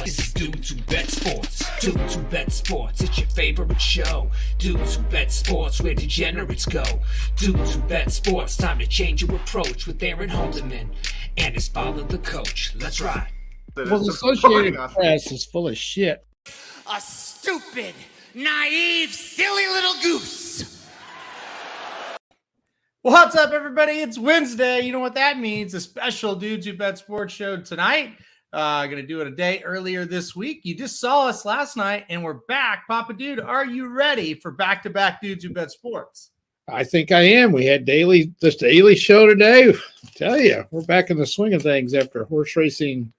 This is Dudes Who Bet Sports. Dudes Who Bet Sports, it's your favorite show. Dudes Who Bet Sports, where degenerates go. Dudes Who Bet Sports, time to change your approach with Aaron Haldeman and his father, the coach. Let's ride. Well, the Associated Press is full of shit. A stupid, naive, silly little goose. What's up, everybody? It's Wednesday. You know what that means. A special Dudes Who Bet Sports show tonight. Going to do it a day earlier this week. You just saw us last night, and we're back. Papa Dude, are you ready for back-to-back Dudes Who Bet Sports? I think I am. We had this daily show today. Tell you, we're back in the swing of things after horse racing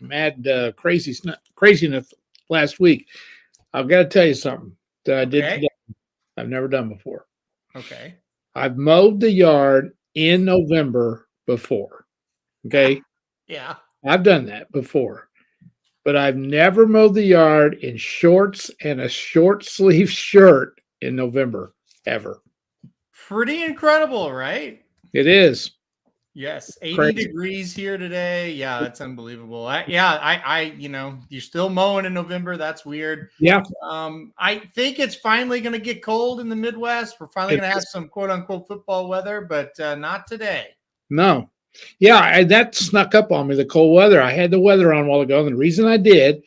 mad craziness last week. I've got to tell you something that I did today. I've never done before. Okay. I've mowed the yard in November before. Okay. Yeah. I've done that before, but I've never mowed the yard in shorts and a short sleeve shirt in November ever. Pretty incredible, right? It is. Yes. 80 Crazy. degrees here today. Yeah, that's unbelievable. You're still mowing in November. That's weird. Yeah. I think it's finally going to get cold in the Midwest. We're finally going to have some quote unquote football weather, but not today. No. Yeah, that snuck up on me, the cold weather. I had the weather on a while ago, and the reason I did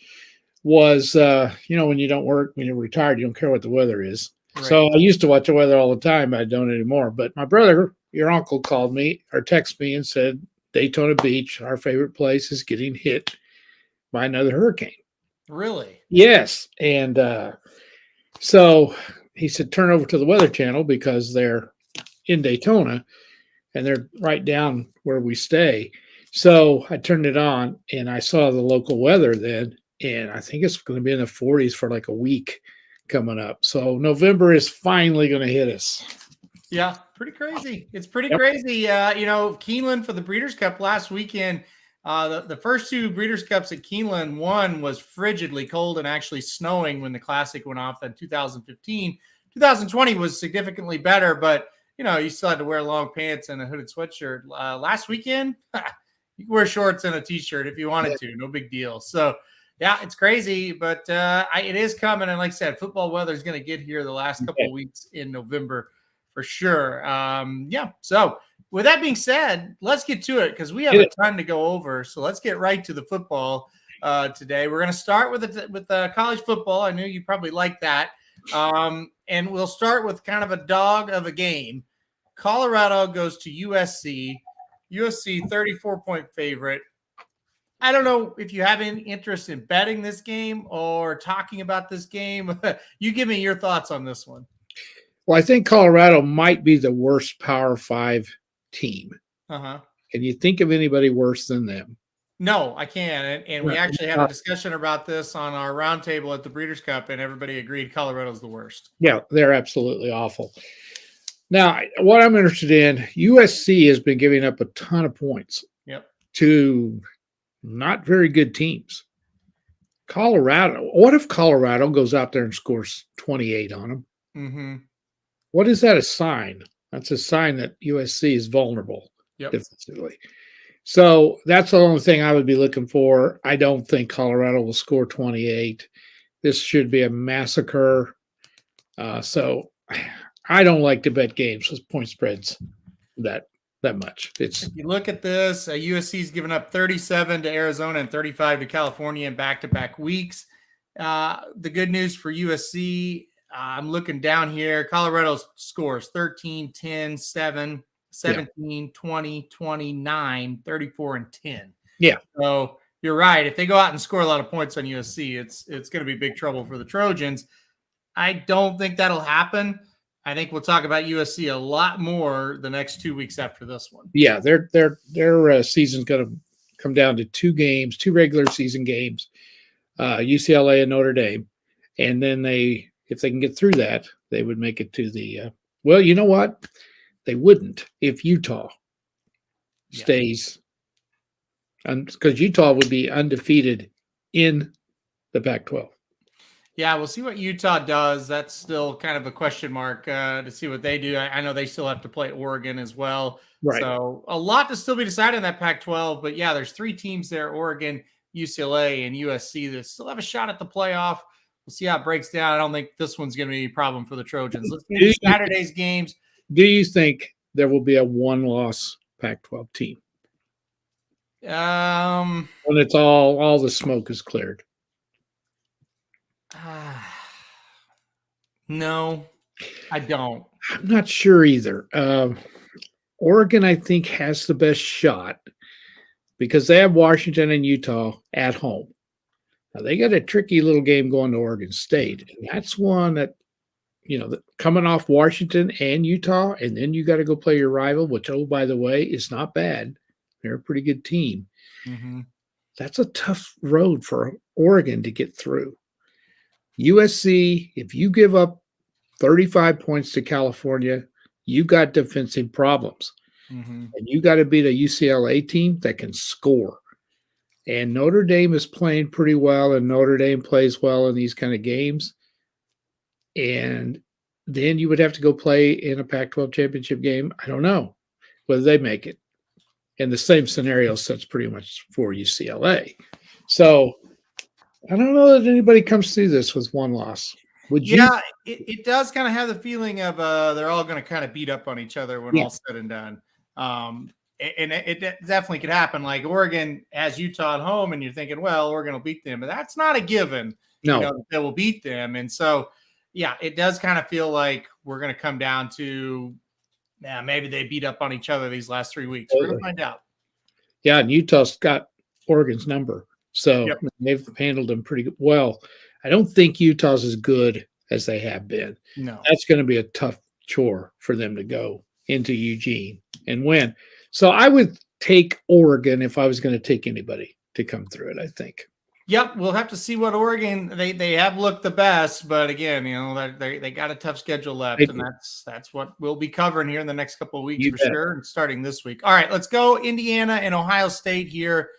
was, when you don't work, when you're retired, you don't care what the weather is. Right. So I used to watch the weather all the time, but I don't anymore. But my brother, your uncle, called me or texted me and said, Daytona Beach, our favorite place, is getting hit by another hurricane. Really? Yes. And so he said, turn over to the Weather Channel because they're in Daytona. And they're right down where we stay. So I turned it on and I saw the local weather then. And I think it's going to be in the 40s for like a week coming up. So November is finally going to hit us. Yeah, pretty crazy. It's pretty crazy. Keeneland for the Breeders' Cup last weekend. The first two Breeders' Cups at Keeneland, one was frigidly cold and actually snowing when the Classic went off in 2015. 2020 was significantly better, but you still had to wear long pants and a hooded sweatshirt. Last weekend, you could wear shorts and a T-shirt if you wanted to. No big deal. So, yeah, it's crazy, but it is coming. And like I said, football weather is going to get here the last couple of weeks in November for sure. So with that being said, let's get to it because we have a ton to go over. So let's get right to the football today. We're going to start with college football. I knew you probably like that. And we'll start with kind of a dog of a game. Colorado goes to USC. USC 34-point favorite. I don't know if you have any interest in betting this game or talking about this game. You give me your thoughts on this one. Well, I think Colorado might be the worst Power 5 team. Uh-huh. Can you think of anybody worse than them? No, I can't. And we actually had a discussion about this on our roundtable at the Breeders' Cup, and everybody agreed Colorado's the worst. Yeah, they're absolutely awful. Now, what I'm interested in, USC has been giving up a ton of points to not very good teams. Colorado, what if Colorado goes out there and scores 28 on them? Mm-hmm. What is that a sign? That's a sign that USC is vulnerable defensively. So that's the only thing I would be looking for. I don't think Colorado will score 28. This should be a massacre. So I don't like to bet games with point spreads that much. If you look at this, USC's given up 37 to Arizona and 35 to California in back-to-back weeks. The good news for USC, I'm looking down here. Colorado's scores 13, 10, 7. 17, 20, 29, 34, and 10. Yeah. So you're right. If they go out and score a lot of points on USC, it's going to be big trouble for the Trojans. I don't think that'll happen. I think we'll talk about USC a lot more the next 2 weeks after this one. Yeah, their season's going to come down to two regular season games, UCLA and Notre Dame. And then if they can get through that, they would make it to the well, you know what? They wouldn't if Utah stays, because Utah would be undefeated in the Pac-12. Yeah, we'll see what Utah does. That's still kind of a question mark to see what they do. I know they still have to play Oregon as well. Right. So a lot to still be decided in that Pac-12. But yeah, there's three teams there: Oregon, UCLA and USC that still have a shot at the playoff. We'll see how it breaks down. I don't think this one's going to be a problem for the Trojans. Let's do Saturday's games. Do you think there will be a one-loss Pac-12 team when it's all the smoke is cleared? No, I don't. I'm not sure either. Oregon, I think, has the best shot because they have Washington and Utah at home. Now, they got a tricky little game going to Oregon State. And that's one that, coming off Washington and Utah, and then you got to go play your rival, which, oh, by the way, is not bad. They're a pretty good team. Mm-hmm. That's a tough road for Oregon to get through. USC, if you give up 35 points to California, you got defensive problems. Mm-hmm. And you got to beat a UCLA team that can score. And Notre Dame is playing pretty well, and Notre Dame plays well in these kind of games. And then you would have to go play in a Pac-12 championship game. I don't know whether they make it. And the same scenario sets pretty much for UCLA. So I don't know that anybody comes through this with one loss. Would you? Yeah, it does kind of have the feeling of they're all going to kind of beat up on each other when all's said and done. And it definitely could happen. Like Oregon has Utah at home, and you're thinking, well, Oregon will beat them, but that's not a given. No, they will beat them, and so yeah, it does kind of feel like we're going to come down to, maybe they beat up on each other these last 3 weeks. We're going to find out. Yeah, and Utah's got Oregon's number, so they've handled them pretty well. I don't think Utah's as good as they have been. No, that's going to be a tough chore for them to go into Eugene and win. So I would take Oregon if I was going to take anybody to come through it, I think. Yep, we'll have to see what Oregon they have looked the best, but again, they got a tough schedule left, and that's what we'll be covering here in the next couple of weeks sure, and starting this week. All right, let's go Indiana and Ohio State here.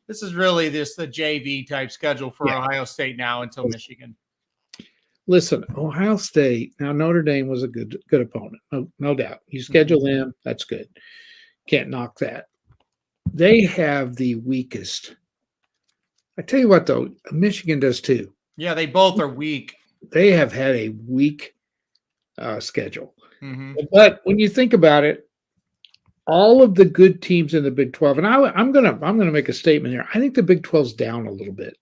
This is really the JV type schedule for Ohio State now until Michigan. Listen, Ohio State, now Notre Dame was a good opponent, no doubt. You schedule them, that's good. Can't knock that. They have the weakest. I tell you what, though, Michigan does too. Yeah, they both are weak. They have had a weak schedule. Mm-hmm. But when you think about it, all of the good teams in the Big 12, and I'm gonna make a statement here. I think the Big 12's down a little bit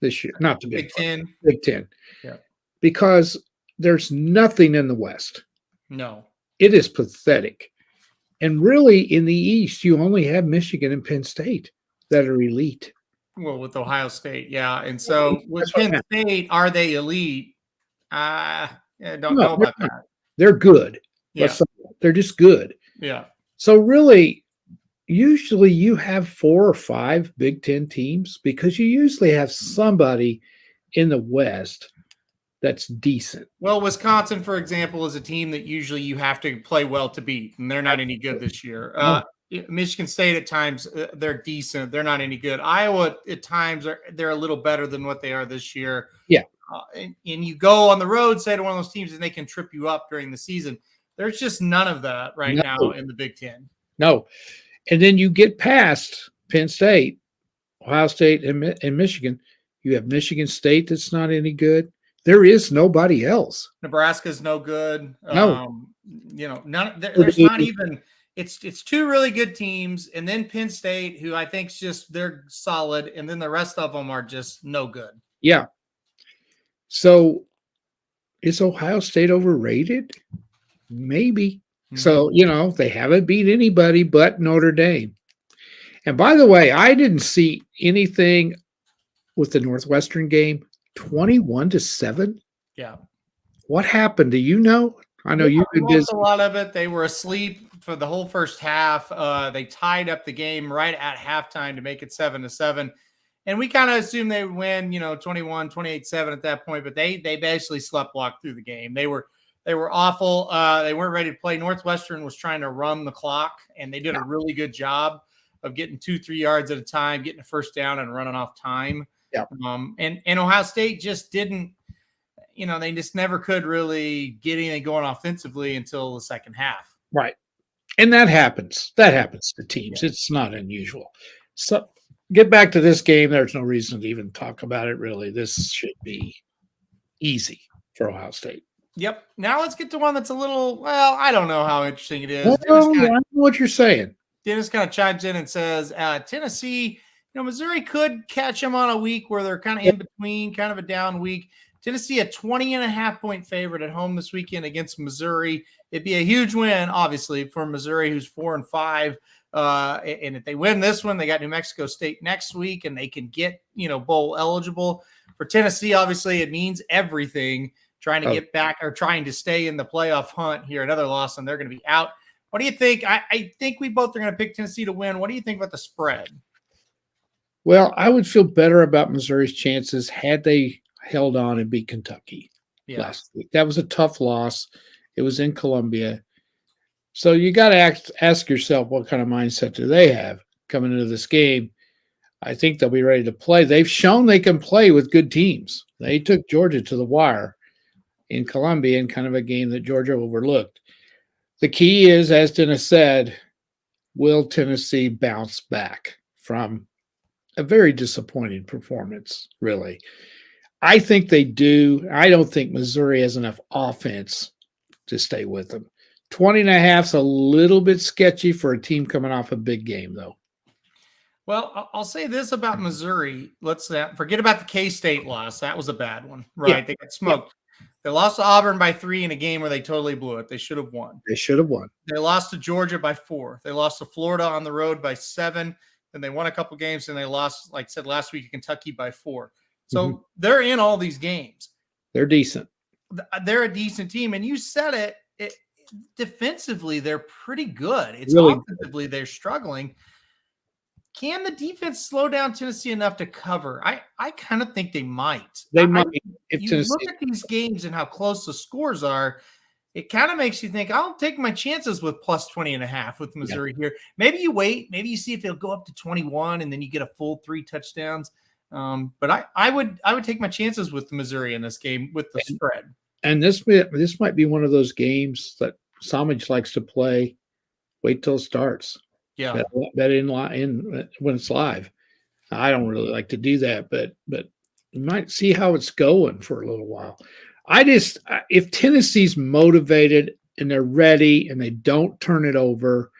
this year. Not the Big 10. Big 10. Yeah. Because there's nothing in the West. No. It is pathetic. And really, in the East, you only have Michigan and Penn State that are elite. Well, with Ohio State, yeah. And so with Penn State, are they elite? I don't know about that. They're good. Yeah. They're just good. Yeah. So really, usually you have 4 or 5 Big Ten teams because you usually have somebody in the West that's decent. Well, Wisconsin, for example, is a team that usually you have to play well to beat, and they're not any good this year. Michigan State at times, they're decent. They're not any good. Iowa at times, they're a little better than what they are this year. Yeah. And you go on the road, say to one of those teams, and they can trip you up during the season. There's just none of that now in the Big Ten. No. And then you get past Penn State, Ohio State, and Michigan. You have Michigan State that's not any good. There is nobody else. Nebraska's no good. No. There's not even – it's 2 really good teams, and then Penn State, who I think they're solid, and then the rest of them are just no good. Yeah. So is Ohio State overrated? Maybe. Mm-hmm. So, they haven't beat anybody but Notre Dame. And by the way, I didn't see anything with the Northwestern game, 21-7. Yeah. What happened? Do you know? I know you've been busy. A lot of it. They were asleep for the whole first half. They tied up the game right at halftime to make it 7-7. And we kind of assumed they would win, 28-7 at that point, but they basically slept walked through the game. They were awful. They weren't ready to play. Northwestern was trying to run the clock, and they did a really good job of getting 2-3 yards at a time, getting a first down and running off time. Yeah. And Ohio State just didn't, they just never could really get anything going offensively until the second half. Right. And that happens. That happens to teams. Yeah. It's not unusual. So get back to this game. There's no reason to even talk about it, really. This should be easy for Ohio State. Yep. Now let's get to one that's a little, well, I don't know how interesting it is. Well, I know what you're saying. Dennis kind of chimes in and says, Tennessee, Missouri could catch them on a week where they're kind of in between, kind of a down week. Tennessee, a 20.5-point favorite at home this weekend against Missouri. It'd be a huge win, obviously, for Missouri, who's 4-5. And if they win this one, they got New Mexico State next week, and they can get, bowl eligible. For Tennessee, obviously, it means everything, trying to get back or trying to stay in the playoff hunt here. Another loss, and they're going to be out. What do you think? I think we both are going to pick Tennessee to win. What do you think about the spread? Well, I would feel better about Missouri's chances had they held on and beat Kentucky last week. That was a tough loss. It was in Columbia. So you got to ask yourself, what kind of mindset do they have coming into this game? I think they'll be ready to play. They've shown they can play with good teams. They took Georgia to the wire in Columbia in kind of a game that Georgia overlooked. The key is, as Dennis said, will Tennessee bounce back from a very disappointing performance, really? I think they do. I don't think Missouri has enough offense to stay with them. 20.5 is a little bit sketchy for a team coming off a big game, though. Well, I'll say this about Missouri. Let's forget about the K-State loss. That was a bad one, right? Yeah. They got smoked. Yeah. They lost to Auburn by 3 in a game where they totally blew it. They should have won. They lost to Georgia by 4. They lost to Florida on the road by 7. Then they won a couple games, and they lost, like I said last week, to Kentucky by 4. So they're in all these games. They're decent. They're a decent team. And you said it defensively, they're pretty good. It's really offensively, they're struggling. Can the defense slow down Tennessee enough to cover? I kind of think they might. They might. If you look at these games and how close the scores are, it kind of makes you think, I'll take my chances with plus 20.5 with Missouri here. Maybe you wait. Maybe you see if it'll go up to 21 and then you get a full 3 touchdowns. But I would take my chances with Missouri in this game with the spread. And this might be one of those games that Samich likes to play. Wait till it starts. Yeah, bet in when it's live. I don't really like to do that, but you might see how it's going for a little while. If Tennessee's motivated and they're ready and they don't turn it over,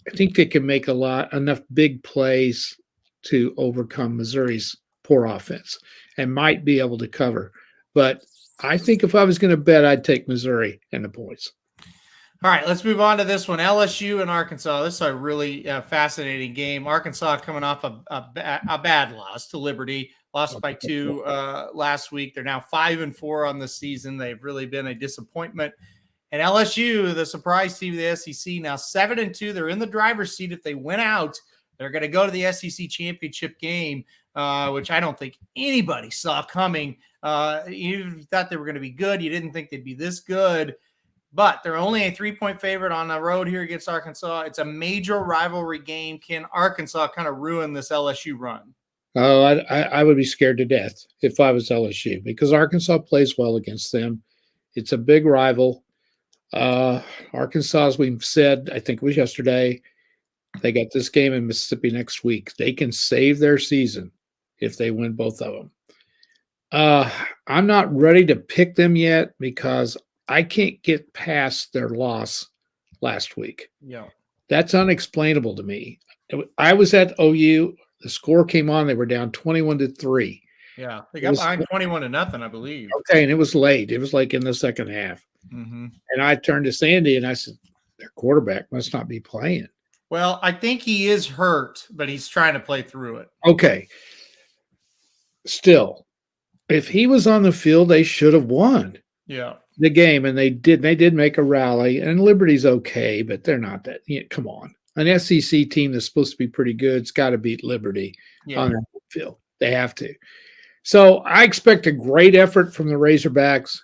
I think they can make enough big plays to overcome Missouri's poor offense and might be able to cover. But I think if I was going to bet, I'd take Missouri and the points. All right, let's move on to this one. LSU and Arkansas. This is a really fascinating game. Arkansas coming off a bad loss to Liberty, lost by 2 last week. They're now 5-4 on the season. They've really been a disappointment. And LSU, the surprise team of the SEC, now 7-2. They're in the driver's seat. If they win out, they're going to go to the SEC championship game, which I don't think anybody saw coming. You thought they were going to be good. You didn't think they'd be this good. But they're only a 3-point favorite on the road here against Arkansas. It's a major rivalry game. Can Arkansas kind of ruin this LSU run? Oh, I would be scared to death if I was LSU because Arkansas plays well against them. It's a big rival. Arkansas, as we've said, I think it was yesterday, they got this game in Mississippi next week. They can save their season if they win both of them. I'm not ready to pick them yet because I can't get past their loss last week. Yeah. That's unexplainable to me. I was at OU. The score came on. They were down 21-3. Yeah. They got behind 21-0, I believe. Okay. And it was late. It was like in the second half. Mm-hmm. And I turned to Sandy and I said, their quarterback must not be playing. Well, I think he is hurt, but he's trying to play through it. Okay. Still, if he was on the field, they should have won. Yeah. The game, and they did make a rally, and Liberty's okay, but they're not that. Come on, an SEC team that's supposed to be pretty good, it's got to beat Liberty on their field. They have to. So I expect a great effort from the Razorbacks.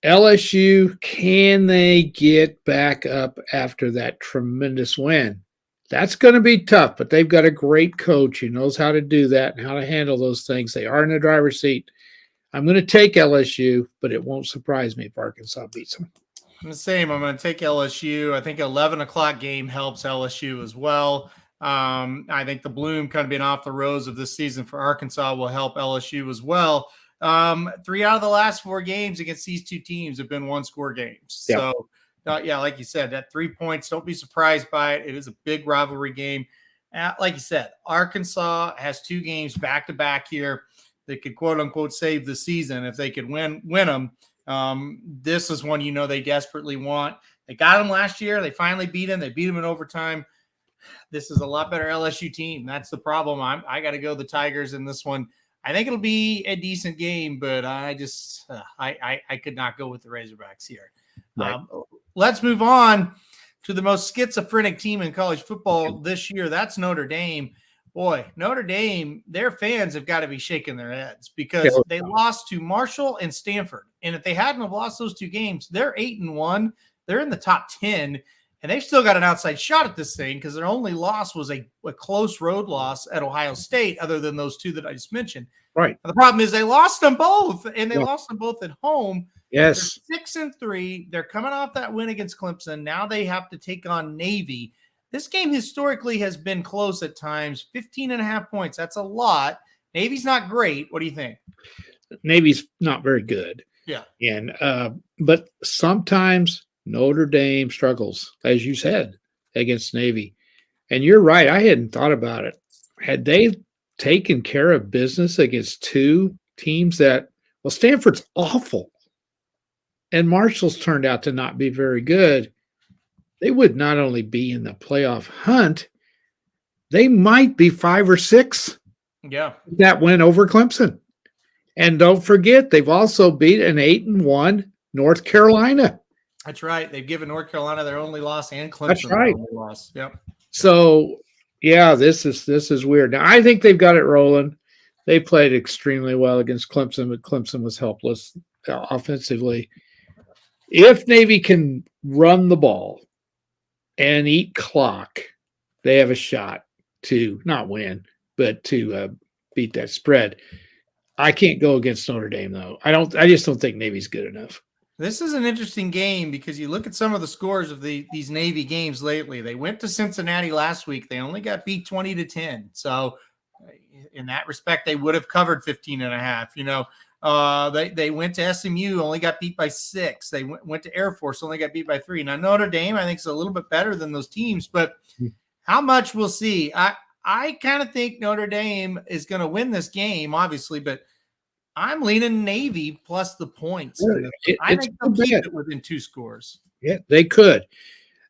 LSU, can they get back up after that tremendous win? That's going to be tough, but they've got a great coach who knows how to do that and how to handle those things. They are in the driver's seat. I'm going to take LSU, but it won't surprise me if Arkansas beats them. I'm the same. I'm going to take LSU. I think 11 o'clock game helps LSU as well. I think the bloom kind of being off the rose of this season for Arkansas will help LSU as well. 3 out of the last 4 games against these two teams have been 1-score games. Yeah. So, yeah, like you said, that 3 points, don't be surprised by it. It is a big rivalry game. Like you said, Arkansas has 2 games back-to-back here that could quote-unquote save the season if they could win them. This is one they desperately want. They got them last year. They finally beat them. They beat them in overtime. This is a lot better LSU team. That's the problem. I got to go the Tigers in this one. I think it'll be a decent game, but I just I could not go with the Razorbacks here. Right. Let's move on to the most schizophrenic team in college football this year. That's Notre Dame. Boy, Notre Dame, their fans have got to be shaking their heads because they lost to Marshall and Stanford. And if they hadn't have lost those 2 games, they're 8-1. They're in the top 10. And they've still got an outside shot at this thing because their only loss was a close road loss at Ohio State, other than those 2 that I just mentioned. Right. And the problem is they lost them both, and they lost them both at home. Yes. They're 6-3. They're coming off that win against Clemson. Now they have to take on Navy. This game historically has been close at times, 15.5 points. That's a lot. Navy's not great. What do you think? Navy's not very good. Yeah. And but sometimes Notre Dame struggles, as you said, against Navy. And you're right. I hadn't thought about it. Had they taken care of business against 2 teams Stanford's awful and Marshall's turned out to not be very good, they would not only be in the playoff hunt, they might be 5 or 6. Yeah. That win over Clemson. And don't forget, they've also beat an 8-1 North Carolina. That's right. They've given North Carolina their only loss and Clemson That's right. their only loss. Yep. So, yeah, this is weird. Now, I think they've got it rolling. They played extremely well against Clemson, but Clemson was helpless offensively. If Navy can run the ball and eat clock, they have a shot to not win, but to beat that spread. I can't go against Notre Dame, though. I just don't think Navy's good enough. This is an interesting game because you look at some of the scores of these Navy games lately. They went to Cincinnati last week. They only got beat 20-10. So in that respect, they would have covered 15.5. They went to SMU, only got beat by 6. They went to Air Force, only got beat by 3. Now Notre Dame, I think, is a little bit better than those teams, but how much we'll see. I kind of think Notre Dame is going to win this game, obviously, but I'm leaning Navy plus the points. I think they'll keep it within 2 scores. Yeah, they could.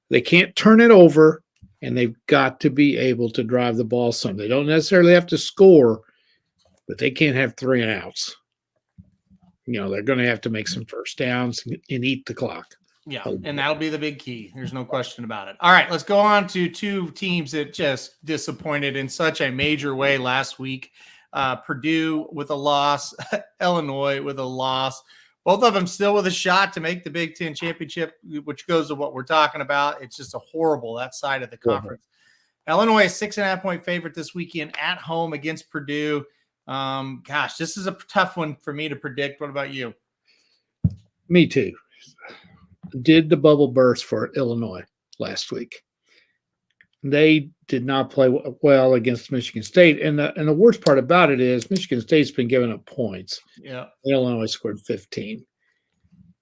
They can't turn it over, and they've got to be able to drive the ball some. They don't necessarily have to score, but they can't have 3 and outs. They're going to have to make some first downs and eat the clock. Yeah, and that'll be the big key. There's no question about it. All right, let's go on to 2 teams that just disappointed in such a major way last week. Purdue with a loss, Illinois with a loss. Both of them still with a shot to make the Big Ten championship, which goes to what we're talking about. It's just that side of the conference. Illinois is 6.5-point favorite this weekend at home against Purdue. Gosh, this is a tough one for me to predict. What about you? Me too. Did the bubble burst for Illinois last week? They did not play well against Michigan State. And the worst part about it is Michigan State's been giving up points. Yeah. Illinois scored 15.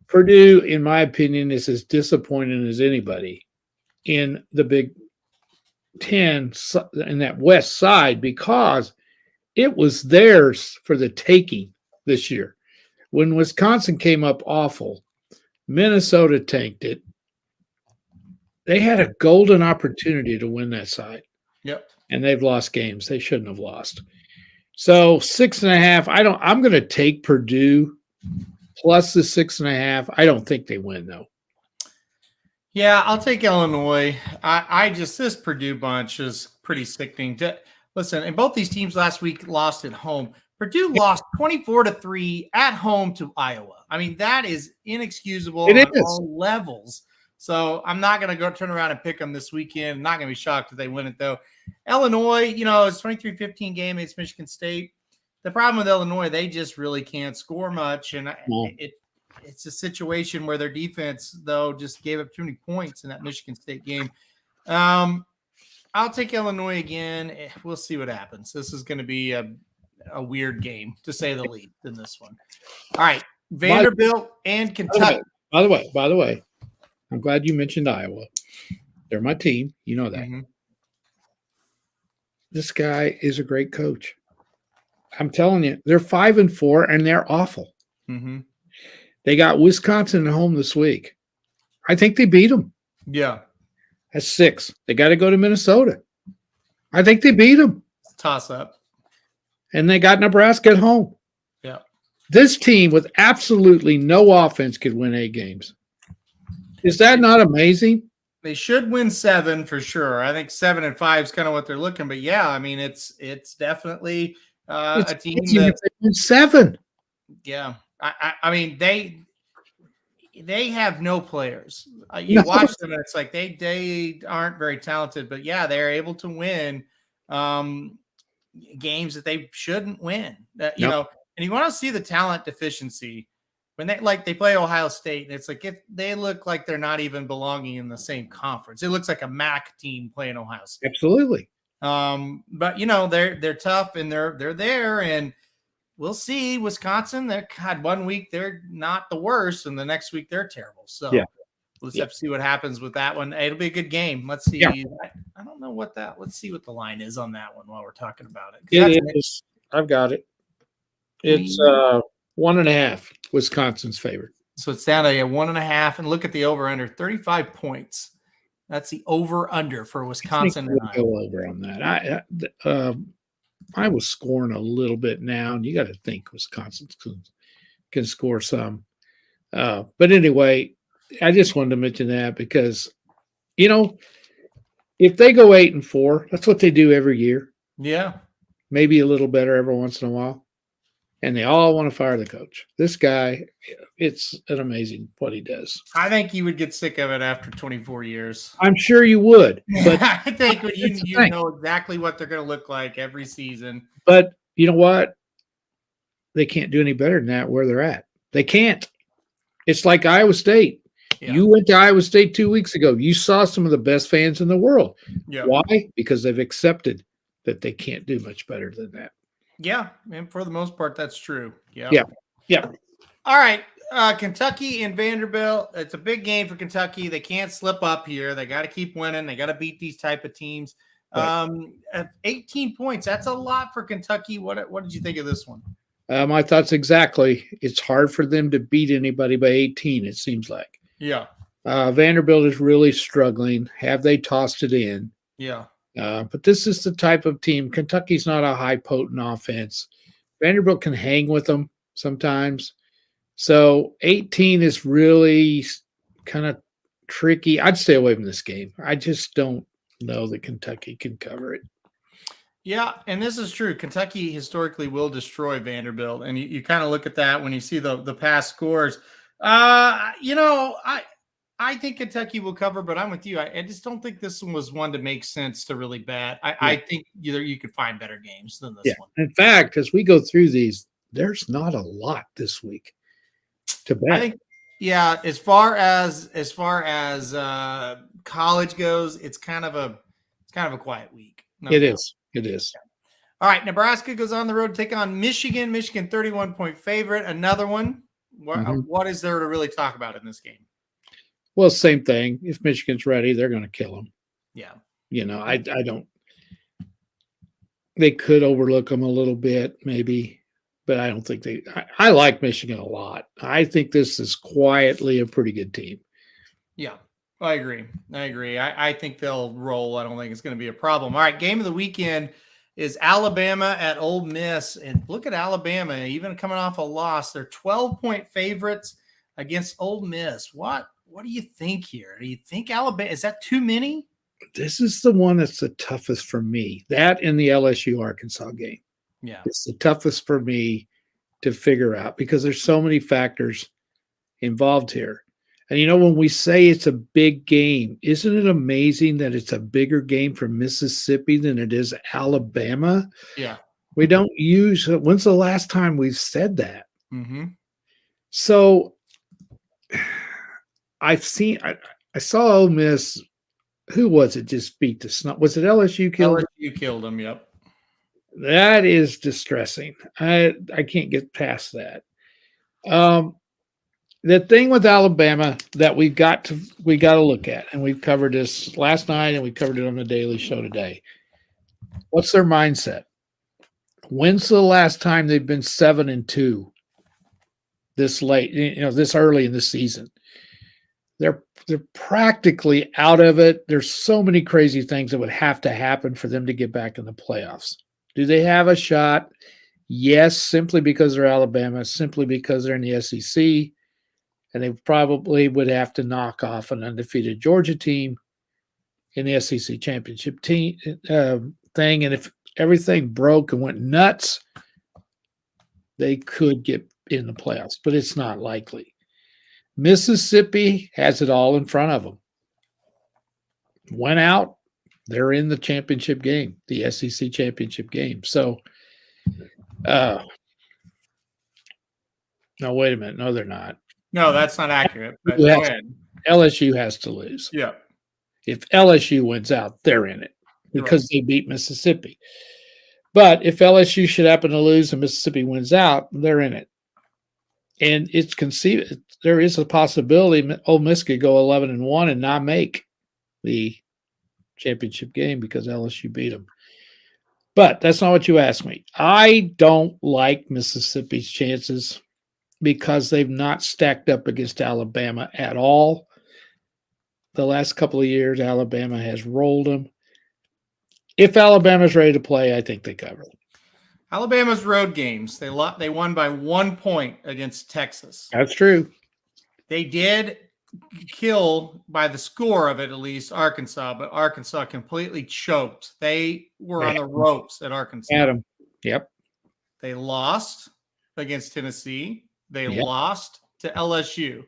Purdue, in my opinion, is as disappointing as anybody in the Big Ten in that west side because it was theirs for the taking this year. When Wisconsin came up awful, Minnesota tanked it. They had a golden opportunity to win that side. Yep. And they've lost games they shouldn't have lost. So 6.5. I'm going to take Purdue plus the 6.5. I don't think they win though. Yeah, I'll take Illinois. This Purdue bunch is pretty sickening. Listen, and both these teams last week lost at home. Purdue lost 24-3 at home to Iowa. I mean, that is inexcusable on all levels. So I'm not going to go turn around and pick them this weekend. I'm not going to be shocked if they win it, though. Illinois, it's 23-15 game against Michigan State. The problem with Illinois, they just really can't score much. And it's a situation where their defense, though, just gave up too many points in that Michigan State game. I'll take Illinois again. We'll see what happens. This is going to be a weird game, to say the least, in this one. All right, Vanderbilt and Kentucky. By the way, I'm glad you mentioned Iowa. They're my team. You know that. Mm-hmm. This guy is a great coach. I'm telling you, they're 5-4 and they're awful. Mm-hmm. They got Wisconsin at home this week. I think they beat them. Yeah. That's 6. They got to go to Minnesota. I think they beat them. Toss up. And they got Nebraska at home. Yeah. This team with absolutely no offense could win 8 games. Is that not amazing? They should win 7 for sure. I think 7 and 5 is kind of what they're looking. But yeah, I mean, it's definitely a team that they win 7. Yeah, I mean they have no players. You watch them and it's like they aren't very talented. But yeah, they're able to win games that they shouldn't win. You know, and you want to see the talent deficiency. When they play Ohio State, and it's like they look like they're not even belonging in the same conference. It looks like a MAC team playing Ohio State. Absolutely. But you know they're tough and they're there, and we'll see. Wisconsin, they're God, 1 week they're not the worst, and the next week they're terrible. So yeah. Let's have to see what happens with that one. It'll be a good game. Let's see. Yeah. I don't know what that. Let's see what the line is on that one while we're talking about it. It is. I've got it. It's 1.5. Wisconsin's favorite. So it's down to a 1.5, and look at the over/under 35 points. That's the over/under for Wisconsin. I go over on that. I was scoring a little bit now, and you got to think Wisconsin can score some. But anyway, I just wanted to mention that because, you know, if they go 8-4, that's what they do every year. Yeah, maybe a little better every once in a while. And they all want to fire the coach. This guy, it's an amazing what he does. I think you would get sick of it after 24 years. I'm sure you would. But I think you know exactly what they're going to look like every season. But you know what? They can't do any better than that where they're at. They can't. It's like Iowa State. Yeah. You went to Iowa State 2 weeks ago. You saw some of the best fans in the world. Yeah. Why? Because they've accepted that they can't do much better than that. Yeah, and for the most part, that's true. Yeah. Yeah. Yeah. All right. Kentucky and Vanderbilt. It's a big game for Kentucky. They can't slip up here. They got to keep winning. They got to beat these type of teams. Right. 18 points. That's a lot for Kentucky. What did you think of this one? My thoughts exactly. It's hard for them to beat anybody by 18, it seems like. Yeah. Vanderbilt is really struggling. Have they tossed it in? Yeah. But this is the type of team. Kentucky's not a high potent offense. Vanderbilt can hang with them sometimes. So 18 is really kind of tricky. I'd stay away from this game. I just don't know that Kentucky can cover it. Yeah, and this is true. Kentucky historically will destroy Vanderbilt, and you kind of look at that when you see the past scores. You know, I think Kentucky will cover, but I'm with you. I just don't think this one was one to make sense to really bet. I think you could find better games than this one. In fact, as we go through these, there's not a lot this week to bet. I think, yeah, as far as college goes, it's kind of a quiet week. It is. It is. All right, Nebraska goes on the road to take on Michigan. Michigan 31-point favorite. Another one. What is there to really talk about in this game? Well, same thing. If Michigan's ready, they're going to kill them. Yeah. You know, I don't. They could overlook them a little bit, maybe, but I don't think they. I like Michigan a lot. I think this is quietly a pretty good team. Yeah, I agree. I think they'll roll. I don't think it's going to be a problem. All right, game of the weekend is Alabama at Ole Miss, and look at Alabama, even coming off a loss. They're 12-point favorites against Ole Miss. What do you think here? Do you think Alabama, is that too many? This is the one that's the toughest for me. That and the LSU Arkansas game. Yeah. It's the toughest for me to figure out because there's so many factors involved here. And you know, when we say it's a big game, isn't it amazing that it's a bigger game for Mississippi than it is Alabama? Yeah. We don't use, when's the last time we've said that? Mm-hmm. So I saw Ole Miss who was it just beat the Snow? Was it LSU killed? LSU killed them. Yep. That is distressing. I can't get past that. The thing with Alabama that we got to look at, and we've covered this last night and we covered it on the Daily Show today. What's their mindset? When's the last time they've been 7-2 this late, this early in the season? They're practically out of it. There's so many crazy things that would have to happen for them to get back in the playoffs. Do they have a shot? Yes, simply because they're Alabama, simply because they're in the SEC, and they probably would have to knock off an undefeated Georgia team in the SEC championship team thing. And if everything broke and went nuts, they could get in the playoffs, but it's not likely. Mississippi has it all in front of them. Went out, they're in the championship game, the SEC championship game. So, no, wait a minute. No, they're not. No, that's not accurate. But go ahead. LSU has to lose. Yeah. If LSU wins out, they're in it because they beat Mississippi. But if LSU should happen to lose and Mississippi wins out, they're in it. And it's conceived there is a possibility Ole Miss could go 11-1 and not make the championship game because LSU beat them. But that's not what you asked me. I don't like Mississippi's chances because they've not stacked up against Alabama at all. The last couple of years, Alabama has rolled them. If Alabama's ready to play, I think they cover them. Alabama's road games, they won by 1 point against Texas. That's true. They did kill, by the score of it at least, Arkansas, but Arkansas completely choked. They were on the ropes at Arkansas. Adam. Yep. They lost against Tennessee. They lost to LSU.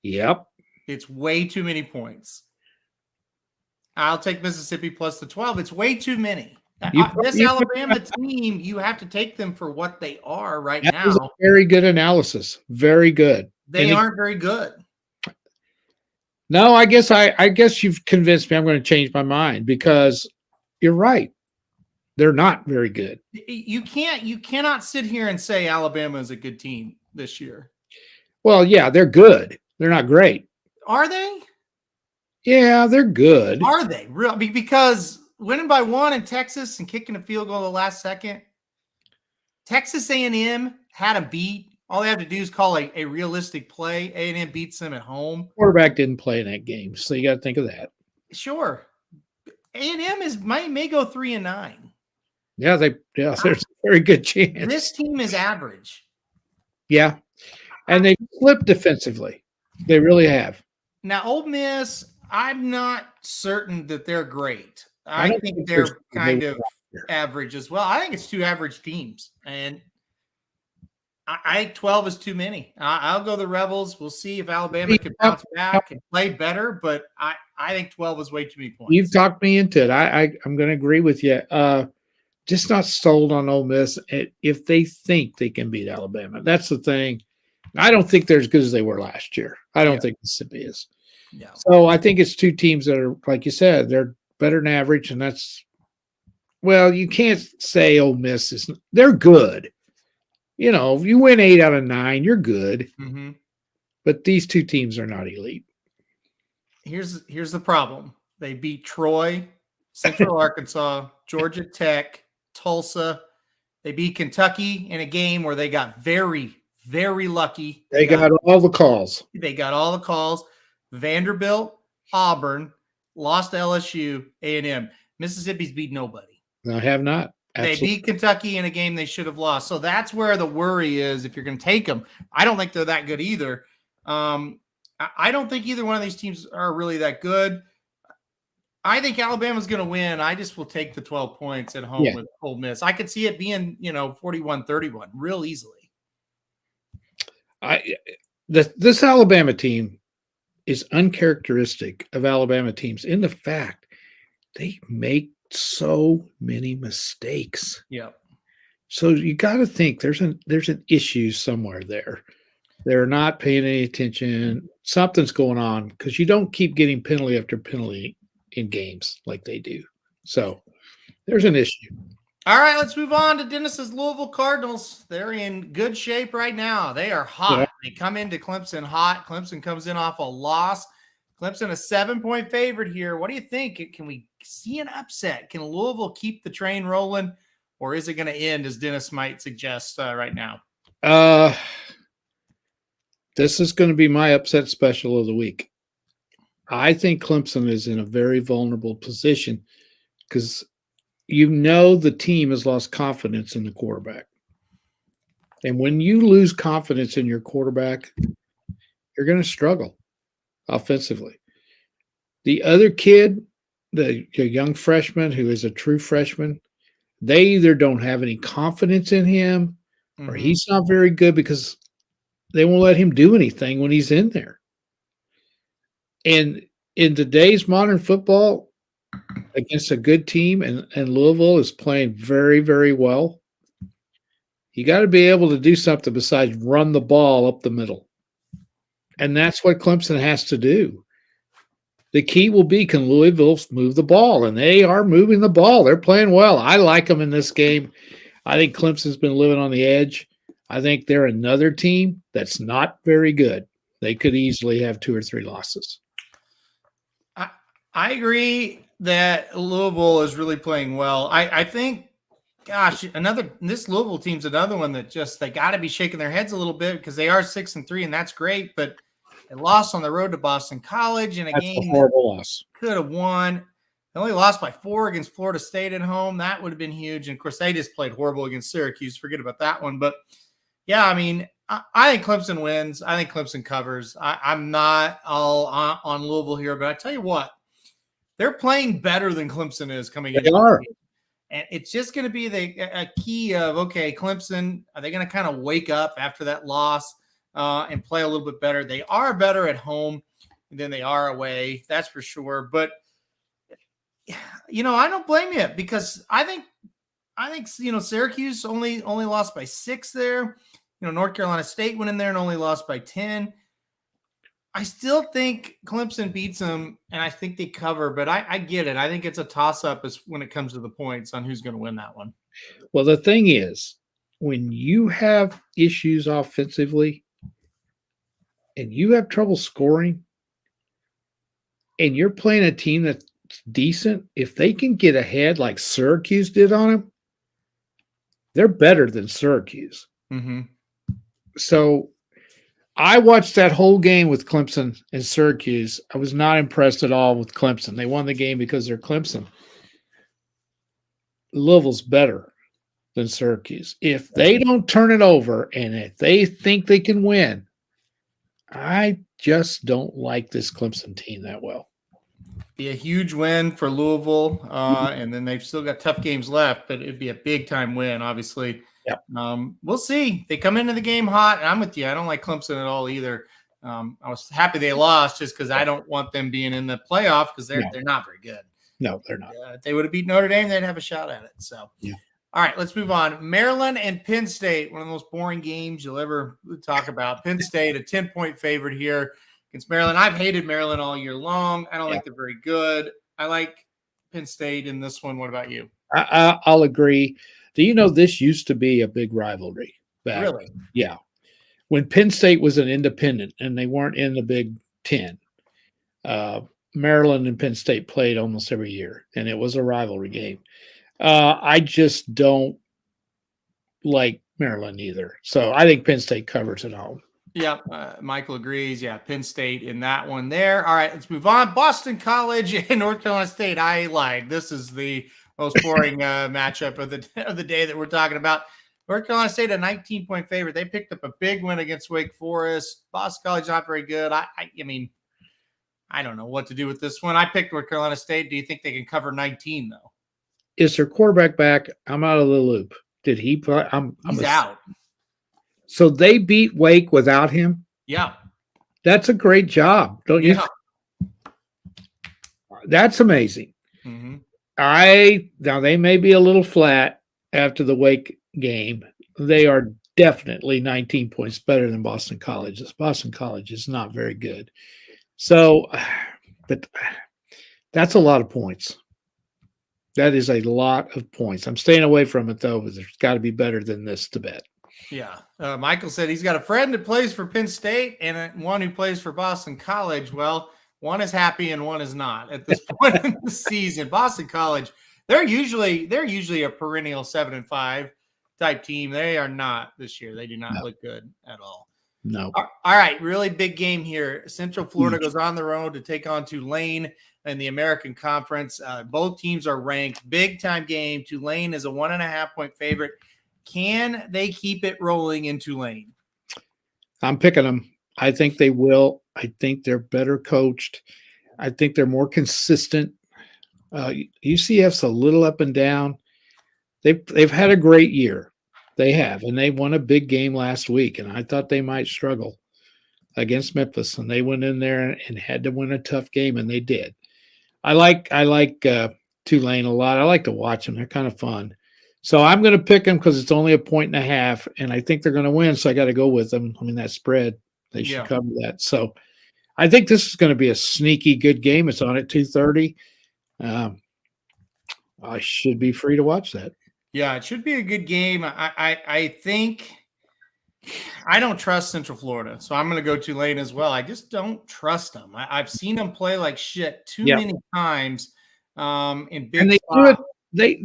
Yep. It's way too many points. I'll take Mississippi plus the 12. It's way too many. This Alabama team, you have to take them for what they are right now. That was a very good analysis. Very good. They aren't very good. No, I guess you've convinced me. I'm going to change my mind because you're right. They're not very good. You cannot sit here and say Alabama is a good team this year. Well, yeah, they're good. They're not great. Are they? Yeah, they're good. Are they? Really? Because winning by 1 in Texas and kicking a field goal the last second, Texas A&M had them beat. All they have to do is call a realistic play. A&M beats them at home. Quarterback didn't play in that game, so you got to think of that. Sure. A&M may go 3-9. Yeah, there's a very good chance. This team is average. Yeah, and they flipped defensively. They really have. Now, Ole Miss, I'm not certain that they're great. I think they're kind of average as well. I think it's two average teams, and I think 12 is too many. I'll go the Rebels. We'll see if Alabama can bounce back and play better, but I think 12 is way too many points. You've talked me into it. I'm going to agree with you. Just not sold on Ole Miss if they think they can beat Alabama. That's the thing. I don't think they're as good as they were last year. I don't think Mississippi is. Yeah. So I think it's two teams that are, like you said, they're better than average, and that's – well, you can't say Ole Miss is – they're good. You know, if you win 8 out of 9, you're good. Mm-hmm. But these two teams are not elite. Here's the problem. They beat Troy, Central Arkansas, Georgia Tech, Tulsa. They beat Kentucky in a game where they got very, very lucky. They got all the calls. They got all the calls. Vanderbilt, Auburn, lost to LSU, A&M. Mississippi's beat nobody. I have not. Absolutely. They beat Kentucky in a game they should have lost. So that's where the worry is if you're going to take them. I don't think they're that good either. I don't think either one of these teams are really that good. I think Alabama's going to win. I just will take the 12 points at home with Ole Miss. I could see it being, 41-31 real easily. This Alabama team is uncharacteristic of Alabama teams in the fact they make so many mistakes. Yeah. So you got to think there's an issue somewhere there. They're not paying any attention. Something's going on because you don't keep getting penalty after penalty in games like they do. So there's an issue. All right, let's move on to Dennis's Louisville Cardinals. They're in good shape right now. They are hot. Yeah. They come into Clemson hot. Clemson comes in off a loss. Clemson a 7-point favorite here. What do you think? Can we see an upset? Can Louisville keep the train rolling, or is it going to end, as Dennis might suggest right now? This is going to be my upset special of the week. I think Clemson is in a very vulnerable position because the team has lost confidence in the quarterback. And when you lose confidence in your quarterback, you're going to struggle offensively. The other kid, the young freshman who is a true freshman, they either don't have any confidence in him or he's not very good because they won't let him do anything when he's in there. And in today's modern football, against a good team, and Louisville is playing very, very well, you got to be able to do something besides run the ball up the middle. And that's what Clemson has to do. The key will be, can Louisville move the ball? And they are moving the ball. They're playing well. I like them in this game. I think Clemson's been living on the edge. I think they're another team that's not very good. They could easily have 2 or 3 losses. I agree that Louisville is really playing well. I think, gosh, this Louisville team's another one that just, they got to be shaking their heads a little bit because they are 6-3, and that's great. But they lost on the road to Boston College in a game a horrible loss. Could have won. They only lost by 4 against Florida State at home. That would have been huge. And of course, they just played horrible against Syracuse. Forget about that one. But yeah, I mean, I think Clemson wins. I think Clemson covers. I'm not all on Louisville here, but I tell you what, they're playing better than Clemson is coming in. They are. And it's just going to be a key of, okay, Clemson, are they going to kind of wake up after that loss and play a little bit better? They are better at home than they are away. That's for sure. But, I don't blame you because I think Syracuse only lost by 6 there. North Carolina State went in there and only lost by 10. I still think Clemson beats them, and I think they cover, but I get it. I think it's a toss-up when it comes to the points on who's going to win that one. Well, the thing is, when you have issues offensively and you have trouble scoring and you're playing a team that's decent, if they can get ahead like Syracuse did on them, they're better than Syracuse. Mm-hmm. So I watched that whole game with Clemson and Syracuse. I was not impressed at all with Clemson. They won the game because they're Clemson. Louisville's better than Syracuse. If they don't turn it over and if they think they can win, I just don't like this Clemson team that well. Be a huge win for Louisville, and then they've still got tough games left, but it'd be a big-time win, obviously. Yep. We'll see. They come into the game hot, and I'm with you. I don't like Clemson at all either. I was happy they lost just because I don't want them being in the playoff because they're not very good. No, they're not. If they would have beat Notre Dame, they'd have a shot at it. So, yeah. All right, let's move on. Maryland and Penn State, one of the most boring games you'll ever talk about. Penn State, a 10-point favorite here against Maryland. I've hated Maryland all year long. I don't think they're very good. I like Penn State in this one. What about you? I'll agree. Do you know this used to be a big rivalry? Really? Yeah. When Penn State was an independent and they weren't in the Big Ten, Maryland and Penn State played almost every year, and it was a rivalry game. I just don't like Maryland either. So I think Penn State covers at home. Yeah, Michael agrees. Yeah, Penn State in that one there. All right, let's move on. Boston College and North Carolina State. I lied. This is the most boring matchup of the day that we're talking about. North Carolina State, a 19-point favorite. They picked up a big win against Wake Forest. Boston College not very good. I mean, I don't know what to do with this one. I picked North Carolina State. Do you think they can cover 19 though? Is their quarterback back? I'm out of the loop. Did he play? He's out. So they beat Wake without him? Yeah. That's a great job, don't you? That's amazing. Mm-hmm. Now they may be a little flat after the Wake game. They are definitely 19 points better than Boston College. Boston College is not very good. So, but That's a lot of points. That is a lot of points. I'm staying away from it, though, because there's got to be better than this to bet. Yeah. Michael said he's got a friend that plays for Penn State and one who plays for Boston College. Well, one is happy and one is not at this point in the season. Boston College, they're usually a perennial 7-5 type team. They are not this year. They do not look good at all. No. All right, really big game here. Central Florida goes on the road to take on Tulane in the American Conference. Both teams are ranked. Big time game. Tulane is a 1.5-point favorite. Can they keep it rolling in Tulane? I'm picking them. I think they will. I think they're better coached. I think they're more consistent. UCF's a little up and down. They've had a great year. They have, and they won a big game last week, and I thought they might struggle against Memphis, and they went in there and had to win a tough game, and they did. I like Tulane a lot. I like to watch them. They're kind of fun. So I'm going to pick them because it's only a 1.5, and I think they're going to win, so I got to go with them. I mean, that spread, they should cover that. So I think this is going to be a sneaky good game. It's on at 2:30. I should be free to watch that. Yeah, it should be a good game. I think I don't trust Central Florida, so I'm going to go Tulane as well. I just don't trust them. I've seen them play like shit too many times in big. And they do it.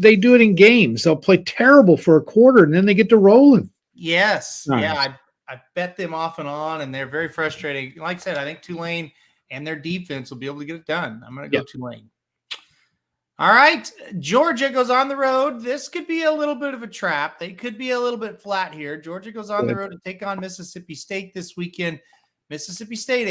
They do it in games. They'll play terrible for a quarter, and then they get to rolling. Yes, Nice. yeah. I bet them off and on, and they're very frustrating. Like I said, I think Tulane and their defense will be able to get it done. I'm going to go Tulane. All right, Georgia goes on the road. This could be a little bit of a trap. They could be a little bit flat here. Georgia goes on the road to take on Mississippi State this weekend. Mississippi State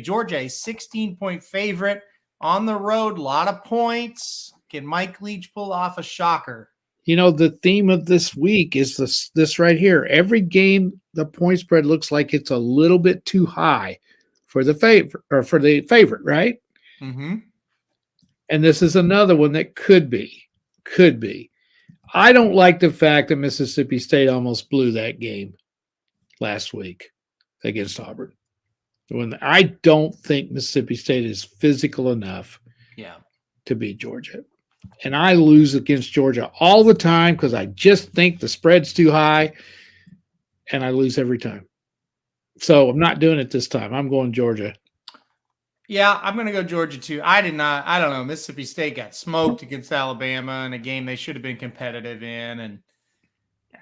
Georgia a 16-point favorite on the road. A lot of points. Can Mike Leach pull off a shocker? You know, the theme of this week is this right here. Every game, the point spread looks like it's a little bit too high for the favorite, right? Mm-hmm. And this is another one that could be. I don't like the fact that Mississippi State almost blew that game last week against Auburn. I don't think Mississippi State is physical enough to beat Georgia. And I lose against Georgia all the time because I just think the spread's too high, and I lose every time. So I'm not doing it this time. I'm going Georgia. Yeah, I'm going to go Georgia too. I don't know. Mississippi State got smoked against Alabama in a game they should have been competitive in. And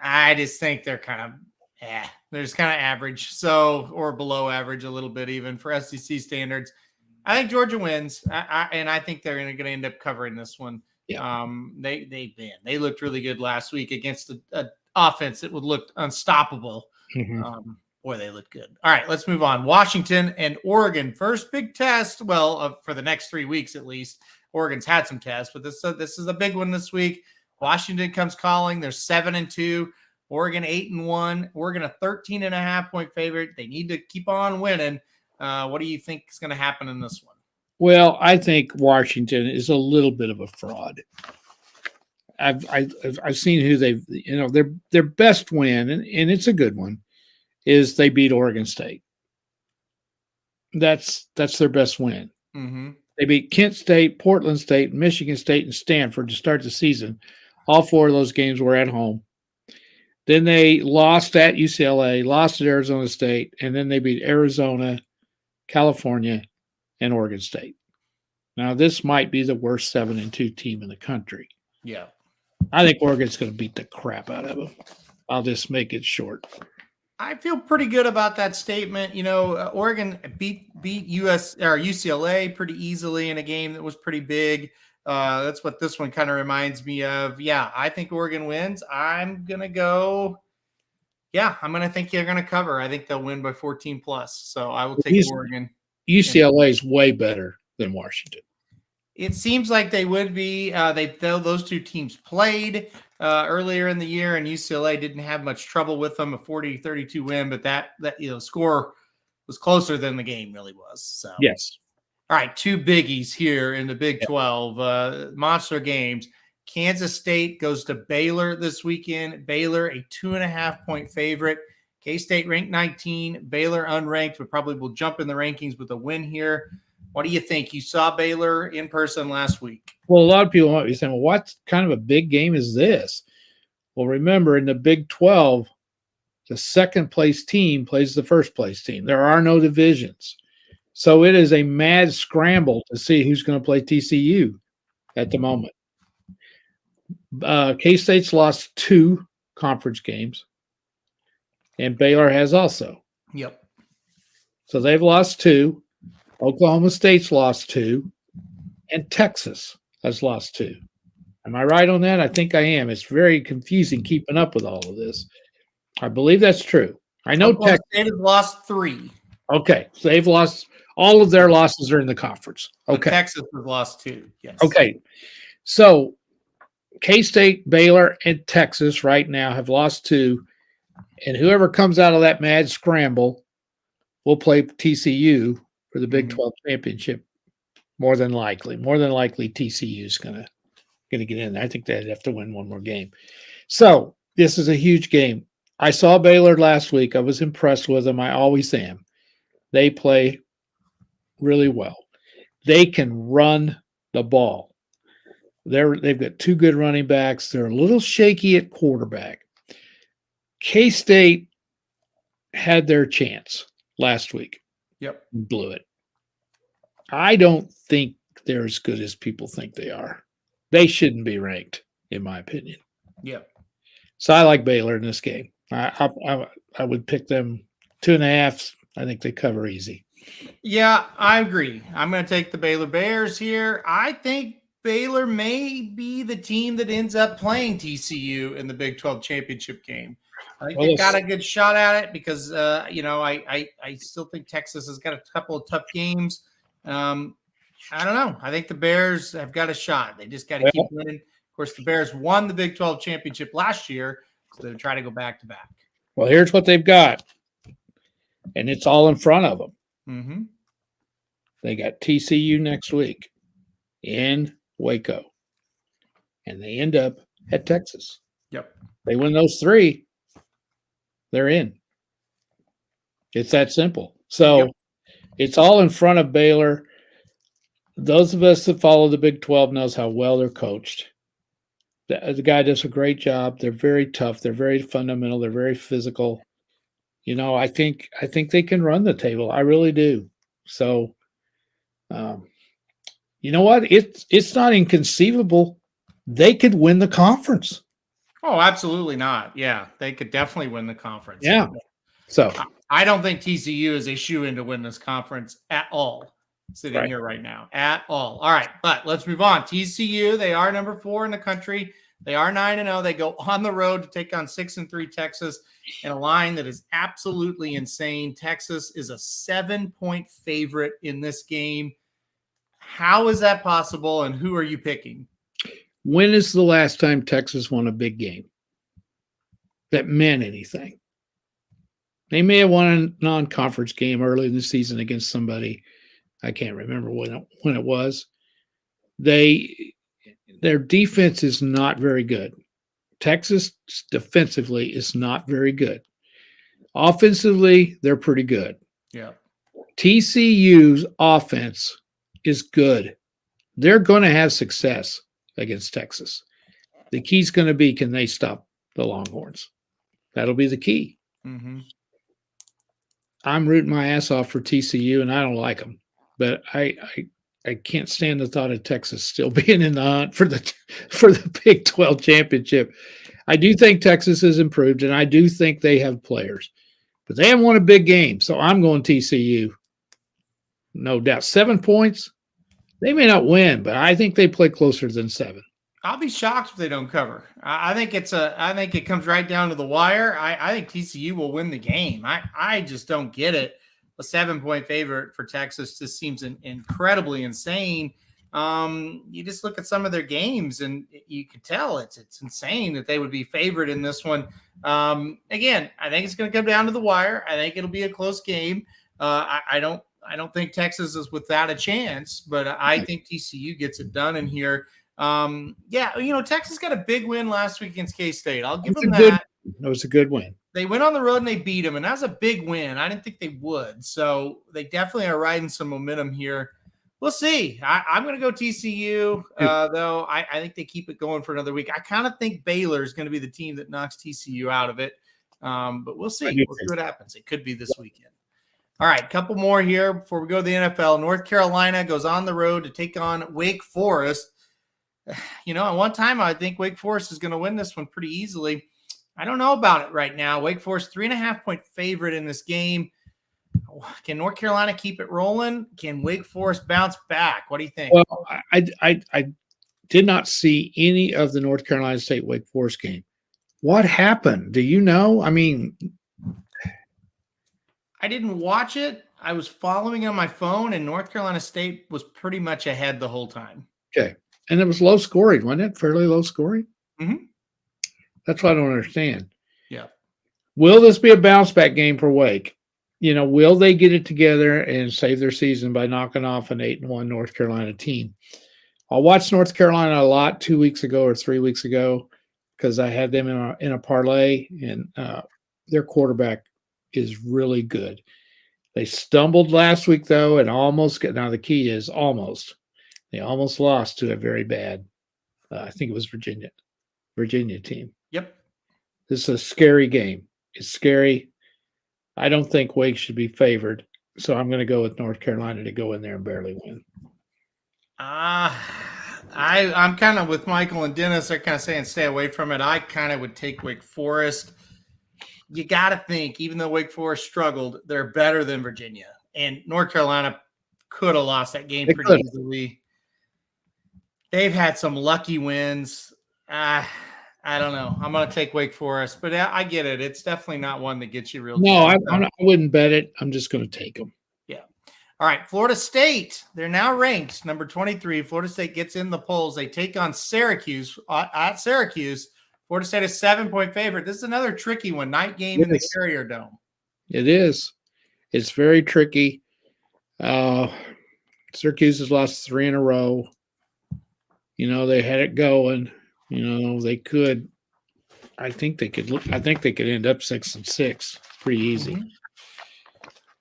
I just think they're kind of, they're just kind of average. Or below average a little bit even for SEC standards. I think Georgia wins. And I think they're going to end up covering this one. Yeah. They looked really good last week against an offense that would look unstoppable. Mm-hmm. Boy, they look good. All right, let's move on. Washington and Oregon. First big test. Well, for the next 3 weeks at least. Oregon's had some tests, but this is a big one this week. Washington comes calling. They're 7-2. Oregon 8-1. Oregon a 13.5-point favorite. They need to keep on winning. What do you think is going to happen in this one? Well, I think Washington is a little bit of a fraud. I've seen who their best win, and it's a good one, is they beat Oregon State. That's their best win. Mm-hmm. They beat Kent State, Portland State, Michigan State, and Stanford to start the season. All 4 of those games were at home. Then they lost at UCLA, lost at Arizona State, and then they beat Arizona, California, and Oregon State. Now, this might be the worst 7-2 team in the country. Yeah. I think Oregon's going to beat the crap out of them. I'll just make it short. I feel pretty good about that statement. You know, Oregon beat UCLA pretty easily in a game that was pretty big. That's what this one kind of reminds me of. Yeah, I think Oregon wins. I'm going to go. Yeah, I'm going to think they're going to cover. I think they'll win by 14 plus. So I will take Oregon. UCLA is way better than Washington. It seems like they would be. Those 2 teams played earlier in the year, and UCLA didn't have much trouble with them, a 40-32 win, but that score was closer than the game really was. So yes. All right, 2 biggies here in the Big 12 monster games. Kansas State goes to Baylor this weekend. Baylor a 2.5-point favorite. K-State ranked 19. Baylor unranked, but probably will jump in the rankings with a win here. What do you think? You saw Baylor in person last week. Well, a lot of people might be saying, well, what kind of a big game is this? Well, remember, in the Big 12, the second place team plays the first place team. There are no divisions. So it is a mad scramble to see who's going to play TCU at the moment. K-State's lost 2 conference games, and Baylor has also. Yep. So they've lost 2. Oklahoma State's lost 2, and Texas has lost 2. Am I right on that? I think I am. It's very confusing keeping up with all of this. I believe that's true. I know Oklahoma State has lost 3. Okay, so they've lost all of their losses are in the conference. Okay, Texas has lost 2. Yes. Okay, so K-State, Baylor, and Texas right now have lost 2, and whoever comes out of that mad scramble will play TCU for the Big 12 championship. More than likely, TCU is gonna get in there. I think they'd have to win one more game. So this is a huge game. I saw Baylor last week. I was impressed with them. I always am. They play really well. They can run the ball. They've got 2 good running backs. They're a little shaky at quarterback. K-State had their chance last week. Yep. Blew it. I don't think they're as good as people think they are. They shouldn't be ranked, in my opinion. Yep. So I like Baylor in this game. I would pick them 2.5. I think they cover easy. Yeah, I agree. I'm going to take the Baylor Bears here. I think Baylor may be the team that ends up playing TCU in the Big 12 championship game. I think they've got a good shot at it because, I still think Texas has got a couple of tough games. I don't know. I think the Bears have got a shot. They just got to keep winning. Of course, the Bears won the Big 12 championship last year, so they'll try to go back to back. Well, here's what they've got, and it's all in front of them. Mm-hmm. They got TCU next week in Waco, and they end up at Texas. Yep. They win those 3, they're in. It's that simple. So It's all in front of Baylor. Those of us that follow the Big 12 knows how well they're coached. The guy does a great job. They're very tough. They're very fundamental. They're very physical. I think they can run the table. I really do. So, you know what? It's not inconceivable. They could win the conference. Oh, absolutely not. Yeah, they could definitely win the conference. Yeah. So I don't think TCU is a shoe-in to win this conference at all. Sitting here right now at all. All right, but let's move on. TCU, they are number 4 in the country. They are 9-0. They go on the road to take on 6-3 Texas in a line that is absolutely insane. Texas is a 7-point favorite in this game. How is that possible, and who are you picking? When is the last time Texas won a big game that meant anything? They may have won a non-conference game early in the season against somebody. I can't remember when it was. Their defense is not very good. Texas defensively is not very good. Offensively, they're pretty good. Yeah. TCU's offense is good. They're going to have success against Texas. The key's going to be, can they stop the Longhorns? That'll be the key. Mm-hmm. I'm rooting my ass off for TCU, and I don't like them. But I can't stand the thought of Texas still being in the hunt for the Big 12 championship. I do think Texas has improved, and I do think they have players. But they haven't won a big game, so I'm going TCU. No doubt. 7 points. They may not win, but I think they play closer than 7. I'll be shocked if they don't cover. I think it comes right down to the wire. I think TCU will win the game. I just don't get it. A 7-point favorite for Texas just seems incredibly insane. You just look at some of their games, and you can tell it's insane that they would be favored in this one. Again, I think it's going to come down to the wire. I think it'll be a close game. I don't think Texas is without a chance, but I think TCU gets it done in here. Texas got a big win last week against K-State. I'll give them that. That was a good win. They went on the road and they beat them, and that was a big win. I didn't think they would. So they definitely are riding some momentum here. We'll see. I'm going to go TCU, though. I think they keep it going for another week. I kind of think Baylor is going to be the team that knocks TCU out of it. But we'll see. We'll see what happens. It could be this weekend. All right, a couple more here before we go to the NFL. North Carolina goes on the road to take on Wake Forest. You know, at one time, I think Wake Forest is going to win this one pretty easily. I don't know about it right now. Wake Forest, 3.5-point favorite in this game. Can North Carolina keep it rolling? Can Wake Forest bounce back? What do you think? Well, I did not see any of the North Carolina State Wake Forest game. What happened? Do you know? I mean, I didn't watch it. I was following on my phone, and North Carolina State was pretty much ahead the whole time. Okay. And it was low scoring, wasn't it? Fairly low scoring? Mm-hmm. That's what I don't understand. Yeah. Will this be a bounce back game for Wake? You know, will they get it together and save their season by knocking off an 8-1 North Carolina team? I watched North Carolina a lot 2 weeks ago or 3 weeks ago because I had them in a parlay, and their quarterback is really good. They stumbled last week, though, and now the key is almost. They almost lost to a very bad, I think it was Virginia team. Yep. This is a scary game. It's scary. I don't think Wake should be favored, so I'm going to go with North Carolina to go in there and barely win. I'm kind of with Michael and Dennis. They're kind of saying stay away from it. I kind of would take Wake Forest. You got to think, even though Wake Forest struggled, they're better than Virginia. And North Carolina could have lost that game pretty easily. They've had some lucky wins. I don't know. I'm going to take Wake Forest, but I get it. It's definitely not one that gets you real. No, I wouldn't bet it. I'm just going to take them. Yeah. All right. Florida State. They're now ranked number 23. Florida State gets in the polls. They take on Syracuse at Syracuse. Florida State is 7-point favorite. This is another tricky one. Night game in the Carrier Dome. It is. It's very tricky. Syracuse has lost 3 in a row. You know, they had it going. You know, they could. I think they could end up 6-6 pretty easy.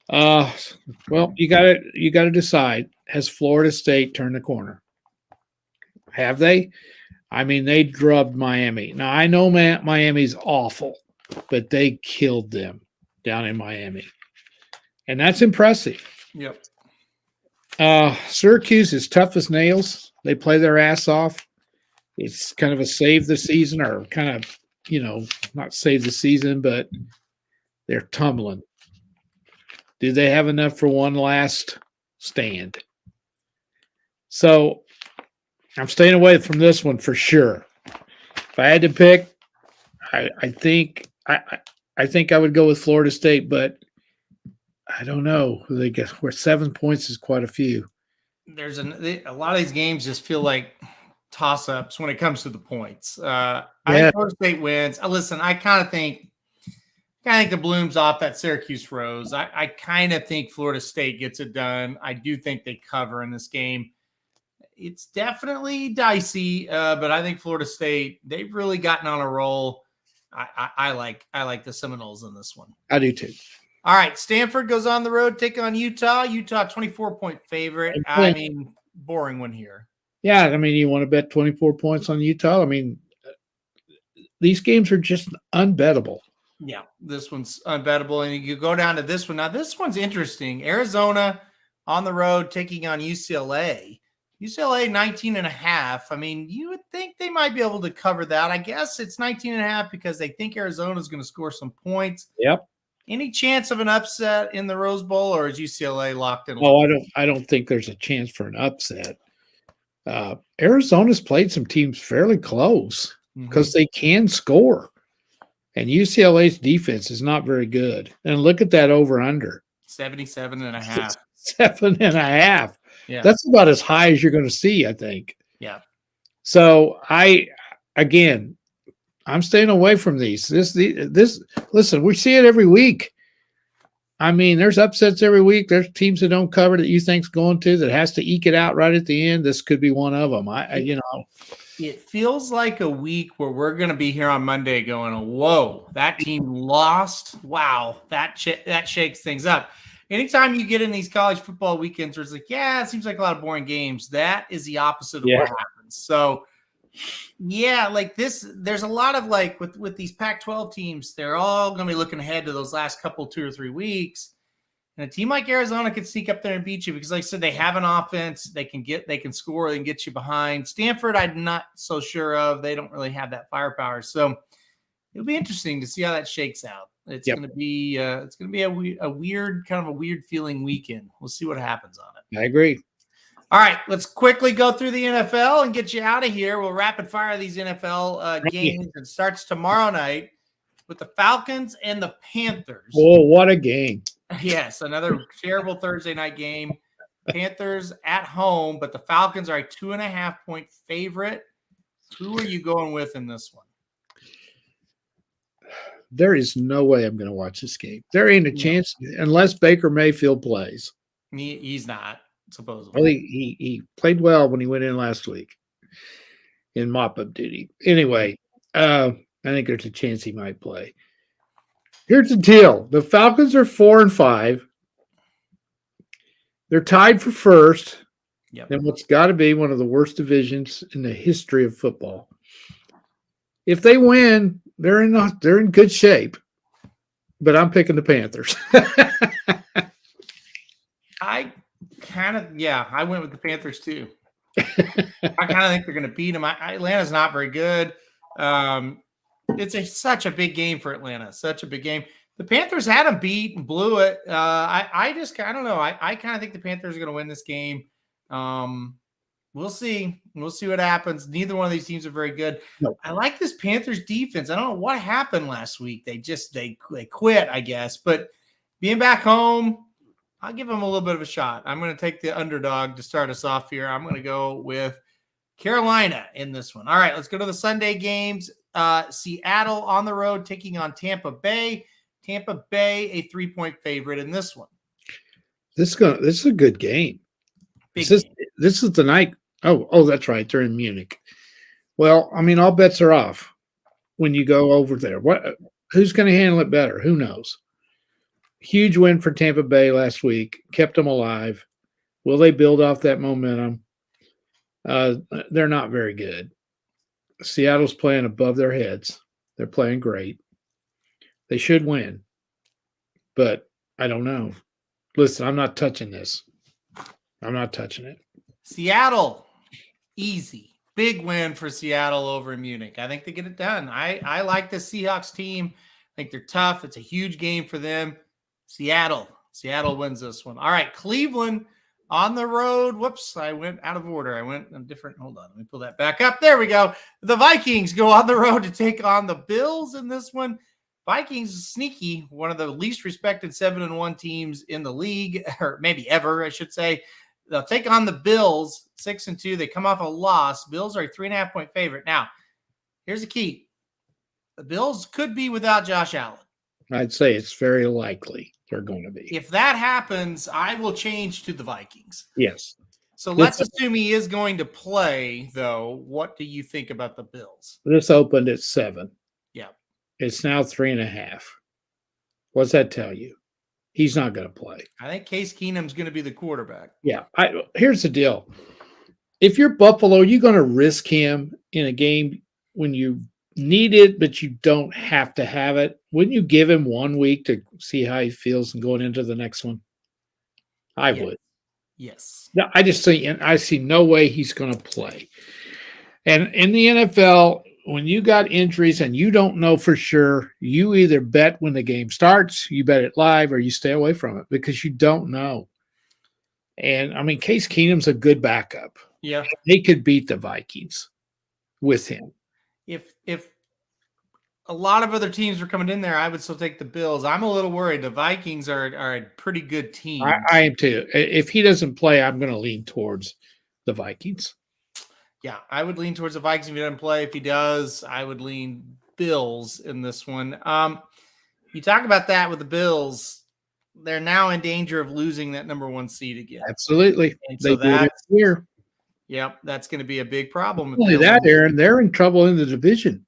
Well, you got to decide. Has Florida State turned the corner? Have they? I mean, they drubbed Miami. Now I know Miami's awful, but they killed them down in Miami, and that's impressive. Yep. Syracuse is tough as nails. They play their ass off. It's kind of a save the season, or kind of, you know, not save the season, but they're tumbling. Do they have enough for one last stand? So I'm staying away from this one for sure. If I had to pick, I think I would go with Florida State, but I don't know who they get. Where 7 points is quite a few. There's a lot of these games just feel like toss-ups when it comes to the points. I think Florida State wins. Listen, I kind of think the bloom's off that Syracuse rose. I kind of think Florida State gets it done. I do think they cover in this game. It's definitely dicey, but I think Florida State, they've really gotten on a roll. I like the Seminoles in this one. I do too. All right, Stanford goes on the road, take on Utah. Utah, 24-point favorite. I mean, boring one here. Yeah, I mean, you want to bet 24 points on Utah? I mean, these games are just unbettable. Yeah, this one's unbettable. And you go down to this one. Now, this one's interesting. Arizona on the road taking on UCLA. UCLA 19.5. I mean, you would think they might be able to cover that. I guess it's 19.5 because they think Arizona is going to score some points. Yep. Any chance of an upset in the Rose Bowl, or is UCLA locked in? Oh, I don't think there's a chance for an upset. Arizona's played some teams fairly close because they can score. And UCLA's defense is not very good. And look at that over-under. 77.5. 7.5. Yeah. That's about as high as you're going to see, I think. Yeah. So I'm staying away from these. This listen, we see it every week. I mean, there's upsets every week. There's teams that don't cover that you think's going to, that has to eke it out right at the end. This could be one of them. It feels like a week where we're going to be here on Monday going, whoa, that team lost. Wow, that shakes things up. anytime you get in these college football weekends where it's like, yeah, it seems like a lot of boring games, that is the opposite of what happens. So, yeah, like this, there's a lot of like with these Pac-12 teams, they're all going to be looking ahead to those last couple 2 or 3 weeks. And a team like Arizona could sneak up there and beat you because, like I said, they have an offense. They can score, they can get you behind. Stanford, I'm not so sure of. They don't really have that firepower. So it'll be interesting to see how that shakes out. It's going to be a weird feeling weekend. We'll see what happens on it. I agree. All right, let's quickly go through the NFL and get you out of here. We'll rapid fire these NFL games. It starts tomorrow night with the Falcons and the Panthers. Oh, what a game. Yes, another terrible Thursday night game. Panthers at home, but the Falcons are a 2.5-point favorite. Who are you going with in this one? There is no way I'm going to watch this game. There ain't a chance unless Baker Mayfield plays. He's not, supposedly. Well, he played well when he went in last week in mop-up duty. Anyway, I think there's a chance he might play. Here's the deal. The Falcons are 4-5. They're tied for first in what's got to be one of the worst divisions in the history of football. If they win, they're in good shape. But I'm picking the Panthers. I went with the Panthers too. I kind of think they're going to beat them. Atlanta's not very good. It's such a big game for Atlanta. Such a big game. The Panthers had them beat and blew it. I don't know. I kind of think the Panthers are going to win this game. We'll see. We'll see what happens. Neither one of these teams are very good. No. I like this Panthers defense. I don't know what happened last week. They quit, I guess. But being back home, I'll give them a little bit of a shot. I'm going to take the underdog to start us off here. I'm going to go with Carolina in this one. All right, let's go to the Sunday games. Seattle on the road taking on Tampa Bay. Tampa Bay, a 3-point favorite in this one. This is a good game. This is the night. Oh, that's right. They're in Munich. Well, I mean, all bets are off when you go over there. Who's going to handle it better? Who knows? Huge win for Tampa Bay last week. Kept them alive. Will they build off that momentum? They're not very good. Seattle's playing above their heads. They're playing great. They should win. But I don't know. Listen, I'm not touching this. I'm not touching it. Seattle, easy. Big win for Seattle over in Munich. I think they get it done. I like the Seahawks team. I think they're tough. It's a huge game for them. Seattle wins this one. All right, Cleveland on the road. Whoops, I went out of order. I went a different. Hold on, let me pull that back up. There we go. The Vikings go on the road to take on the Bills in this one. Vikings is sneaky, one of the least respected 7-1 teams in the league, or maybe ever, I should say. They'll take on the Bills, 6-2. They come off a loss. Bills are a 3.5-point favorite. Now, here's the key. The Bills could be without Josh Allen. I'd say it's very likely they're going to be. If that happens, I will change to the Vikings. Yes. So let's assume he is going to play, though. What do you think about the Bills? This opened at 7. Yeah. It's now 3.5. What's that tell you? He's not going to play. I think Case Keenum's going to be the quarterback. Yeah. Here's the deal. If you're Buffalo, you're going to risk him in a game when you need it, but you don't have to have it. Wouldn't you give him 1 week to see how he feels and going into the next one? I would. Yes. No, I see no way he's going to play. And in the NFL, when you got injuries and you don't know for sure, you either bet when the game starts, you bet it live, or you stay away from it because you don't know. And I mean, Case Keenum's a good backup. Yeah. They could beat the Vikings with him. If a lot of other teams were coming in there, I would still take the Bills. I'm a little worried. The Vikings are a pretty good team. I am too. If he doesn't play, I'm going to lean towards the Vikings. Yeah, I would lean towards the Vikings if he doesn't play. If he does, I would lean Bills in this one. You talk about that with the Bills. They're now in danger of losing that number 1 seed again. Absolutely. And so that's here. Yep, that's going to be a big problem. Not only that, Aaron, they're in trouble in the division.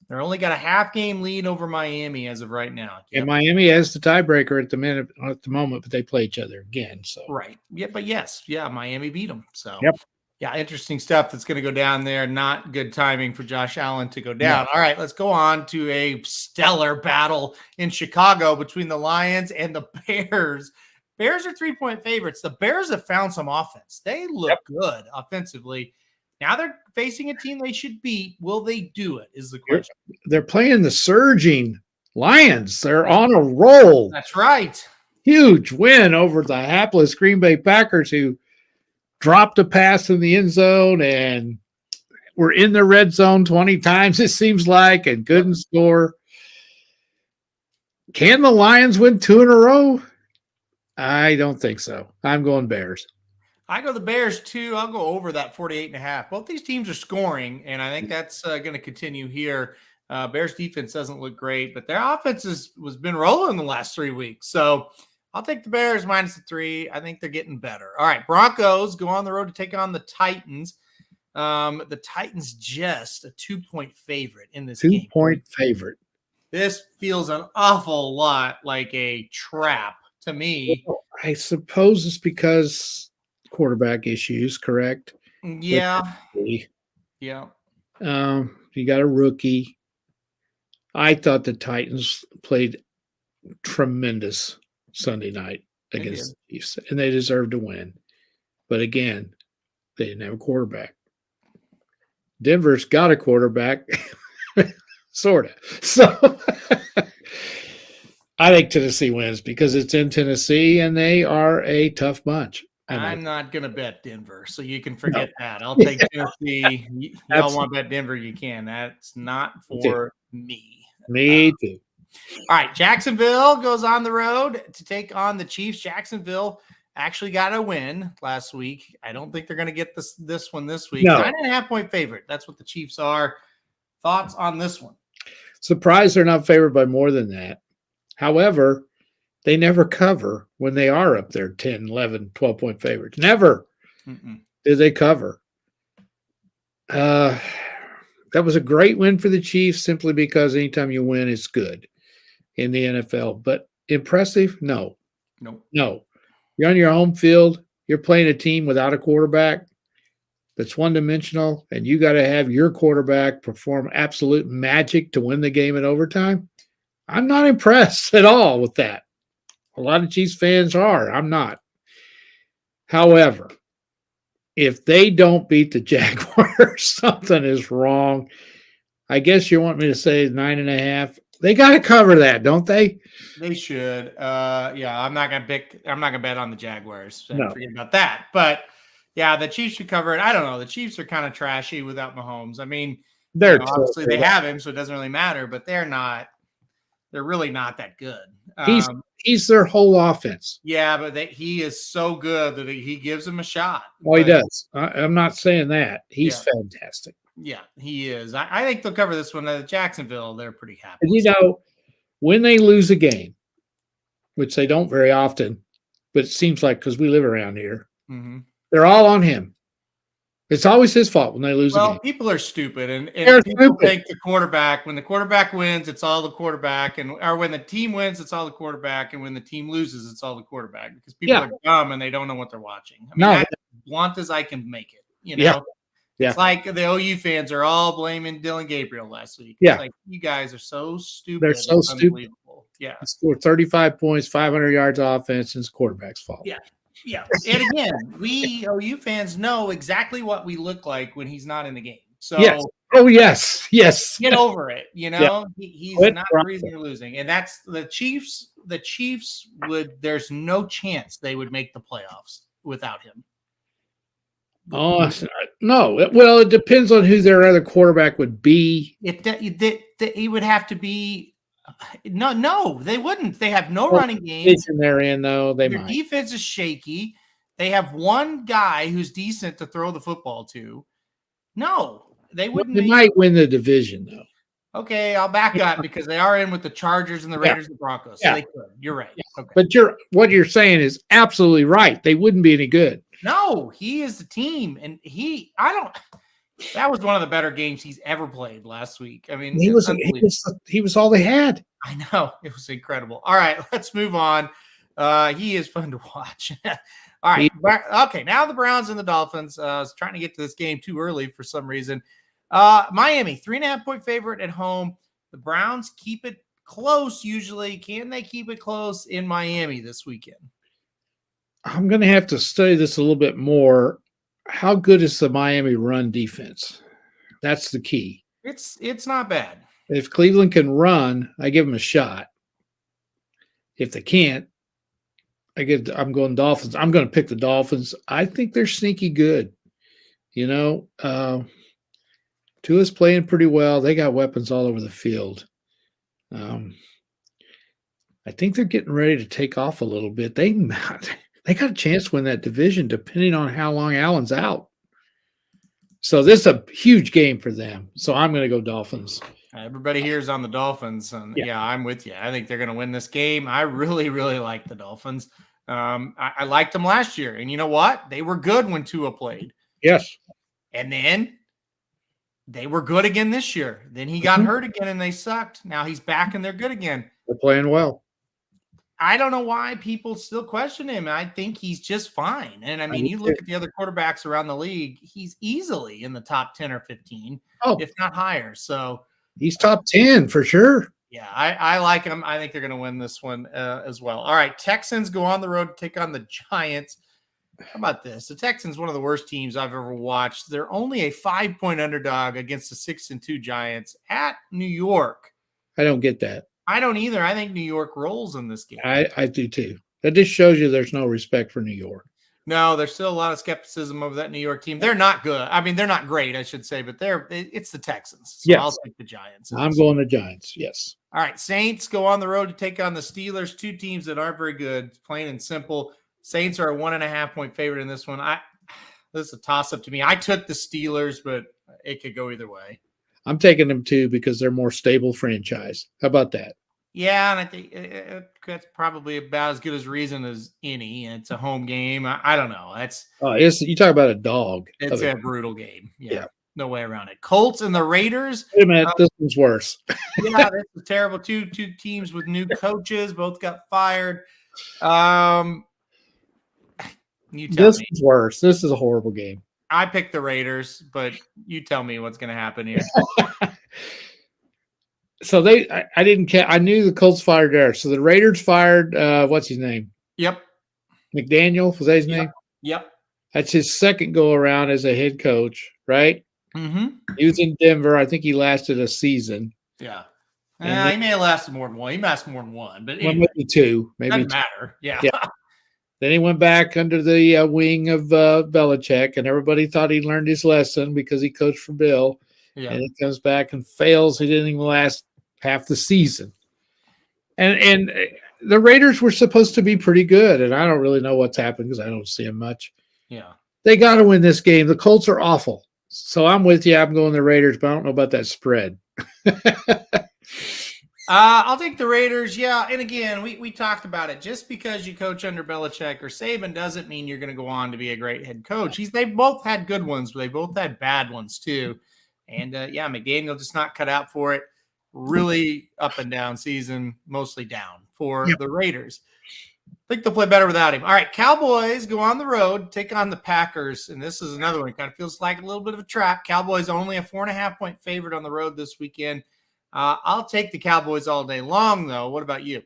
They're only got a half game lead over Miami as of right now. And Miami has the tiebreaker at the moment, but they play each other again. So right. Yeah, but yes, yeah, Miami beat them. So Yep. Yeah, interesting stuff that's going to go down there. Not good timing for Josh Allen to go down. All right, let's go on to a stellar battle in Chicago between the Lions and the Bears. Bears are 3-point favorites. The Bears have found some offense. They look good offensively. Now they're facing a team they should beat. Will they do it is the question. They're playing the surging Lions. They're on a roll. That's right. Huge win over the hapless Green Bay Packers, who dropped a pass in the end zone and were in the red zone 20 times, it seems like, and couldn't score. Can the Lions win 2 in a row? I don't think so. I'm going Bears. I go the Bears too. I'll go over that 48.5. Both these teams are scoring, and I think that's going to continue here. Bears defense doesn't look great, but their offense has been rolling the last 3 weeks. So I'll take the Bears minus the 3. I think they're getting better. All right, Broncos go on the road to take on the Titans. The Titans just a 2-point favorite in this game. 2-point favorite. This feels an awful lot like a trap to me. Well, I suppose it's because quarterback issues, correct? Yeah. Yeah. You got a rookie. I thought the Titans played tremendous Sunday night against the Chiefs, and they deserved to win. But again, they didn't have a quarterback. Denver's got a quarterback, sort of. So I think Tennessee wins because it's in Tennessee, and they are a tough bunch. I'm not going to bet Denver, so you can forget that. I'll take Tennessee. Y'all want to bet Denver, you can. That's not for me. Me too. All right, Jacksonville goes on the road to take on the Chiefs. Jacksonville actually got a win last week. I don't think they're going to get this one this week. No. 9.5-point favorite. That's what the Chiefs are. Thoughts on this one? Surprised they're not favored by more than that. However, they never cover when they are up there 10, 11, 12-point favorites. Never did they cover. That was a great win for the Chiefs simply because anytime you win, it's good in the NFL. But impressive? No. No. You're on your home field. You're playing a team without a quarterback that's one-dimensional, and you got to have your quarterback perform absolute magic to win the game in overtime. I'm not impressed at all with that. A lot of Chiefs fans are. I'm not. However, if they don't beat the Jaguars, something is wrong. I guess you want me to say 9.5. They got to cover that, don't they? They should. Yeah, I'm not gonna bet on the Jaguars. So No. forget about that. But yeah, the Chiefs should cover it. I don't know. The Chiefs are kind of trashy without Mahomes. I mean, They're obviously they have him, so it doesn't really matter. But they're not. They're really not that good. He's their whole offense. Yeah, but he is so good that he gives them a shot. Well, he But, does. I'm not saying that. He's fantastic. Yeah, he is. I think they'll cover this one. Jacksonville, they're pretty happy. And you know, when they lose a game, which they don't very often, but it seems like because we live around here, they're all on him. It's always his fault when they lose a game. People are stupid, and They're people stupid. think the quarterback. When the quarterback wins, it's all the quarterback, or when the team wins, it's all the quarterback, and when the team loses, it's all the quarterback because people are dumb and they don't know what they're watching. I mean, that's blunt as I can make it. You know, it's like the OU fans are all blaming Dylan Gabriel last week. Yeah. It's like you guys are so stupid. They're so It's stupid. unbelievable. Yeah. Scored 35 points, 500 yards offense, and it's quarterback's fault. Yeah. Yeah. And again, we OU fans know exactly what we look like when he's not in the game. So Yes. Oh, yes. Yes. get over it. You know, he's Quit not the reason you're losing. And that's the Chiefs. The Chiefs there's no chance they would make the playoffs without him. Oh, no. Well, it depends on who their other quarterback would be. He would have to be. No, they wouldn't. They have no running game. They're in, though. Their defense is shaky. They have one guy who's decent to throw the football to. No, they wouldn't. They might win the division, though. Okay, I'll back up because they are in with the Chargers and the Raiders and the Broncos. So they could. You're right. Okay. But what you're saying is absolutely right. They wouldn't be any good. No, he is the team, and That was one of the better games he's ever played last week. I mean, He was unbelievable. he was all they had. I know. It was incredible. All right, let's move on. He is fun to watch. All right. Okay, now the Browns and the Dolphins. I was trying to get to this game too early for some reason. Miami, 3.5-point favorite at home. The Browns keep it close usually. Can they keep it close in Miami this weekend? I'm going to have to study this a little bit more. How good is the Miami run defense? That's the key. It's not bad. If Cleveland can run, I give them a shot. If they can't, I'm going Dolphins. I'm going to pick the Dolphins. I think they're sneaky good. Tua's playing pretty well. They got weapons all over the field. I think they're getting ready to take off a little bit. They got a chance to win that division depending on how long Allen's out. So this is a huge game for them. So I'm going to go Dolphins. Everybody here is on the Dolphins, and yeah, I'm with you. I think they're going to win this game. I really, really like the Dolphins. I liked them last year, and you know what? They were good when Tua played. Yes. And then they were good again this year. Then he got hurt again, and they sucked. Now he's back, and they're good again. They're playing well. I don't know why people still question him. I think he's just fine. And I mean, you look at the other quarterbacks around the league, he's easily in the top 10 or 15, if not higher. So he's top 10 for sure. Yeah, I like him. I think they're going to win this one as well. All right, Texans go on the road to take on the Giants. How about this? The Texans, one of the worst teams I've ever watched. They're only a 5-point underdog against the 6-2 Giants at New York. I don't get that. I don't either. I think New York rolls in this game. I do too. That just shows you there's no respect for New York. No, there's still a lot of skepticism over that New York team. They're not good. I mean, they're not great, I should say, but it's the Texans. So yes. I'll take the Giants. I'm going the Giants. Yes. All right. Saints go on the road to take on the Steelers, two teams that aren't very good, plain and simple. Saints are a 1.5-point favorite in this one. This is a toss-up to me. I took the Steelers, but it could go either way. I'm taking them too because they're more stable franchise. How about that? Yeah, and I think that's probably about as good as reason as any. It's a home game. I don't know. You talk about a dog. It's a brutal game. Yeah, no way around it. Colts and the Raiders. Wait a minute, this one's worse. Yeah, this is terrible. Two teams with new coaches. Both got fired. This is worse. This is a horrible game. I picked the Raiders, but you tell me what's going to happen here. So I didn't I knew the Colts fired there. So the Raiders fired, what's his name? Yep. McDaniel, was that his name? Yep. That's his second go around as a head coach, right? Mm-hmm. He was in Denver. I think he lasted a season. Yeah. He may have lasted more than one. He lasted more than one, but anyway, maybe two. Maybe doesn't matter. Yeah. Then he went back under the wing of Belichick, and everybody thought he learned his lesson because he coached for Bill. Yeah. And he comes back and fails. He didn't even last half the season. And the Raiders were supposed to be pretty good, and I don't really know what's happened because I don't see them much. Yeah. They got to win this game. The Colts are awful. So I'm with you. I'm going the Raiders, but I don't know about that spread. I'll take the Raiders. Yeah. And again, we talked about it. Just because you coach under Belichick or Saban doesn't mean you're going to go on to be a great head coach. They've both had good ones, but they both had bad ones too. And McDaniel just not cut out for it. Really up and down season, mostly down for the Raiders. I think they'll play better without him. All right, Cowboys go on the road, take on the Packers, and this is another one. It kind of feels like a little bit of a trap. Cowboys only a 4.5-point favorite on the road this weekend. I'll take the Cowboys all day long, though. What about you?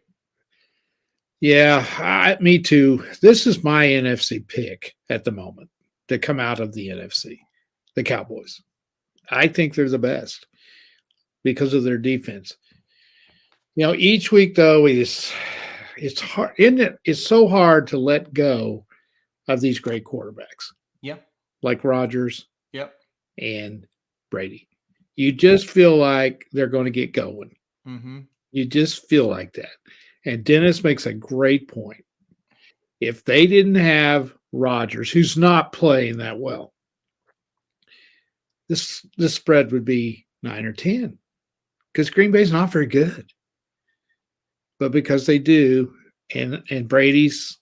Yeah, me too. This is my NFC pick at the moment to come out of the NFC, the Cowboys. I think they're the best because of their defense. Each week though it's hard. It's so hard to let go of these great quarterbacks. Yep. Like Rodgers. Yep. And Brady. You just feel like they're going to get going. Mm-hmm. You just feel like that. And Dennis makes a great point. If they didn't have Rodgers, who's not playing that well, this spread would be 9 or 10 because Green Bay's not very good. But because they do, and Brady's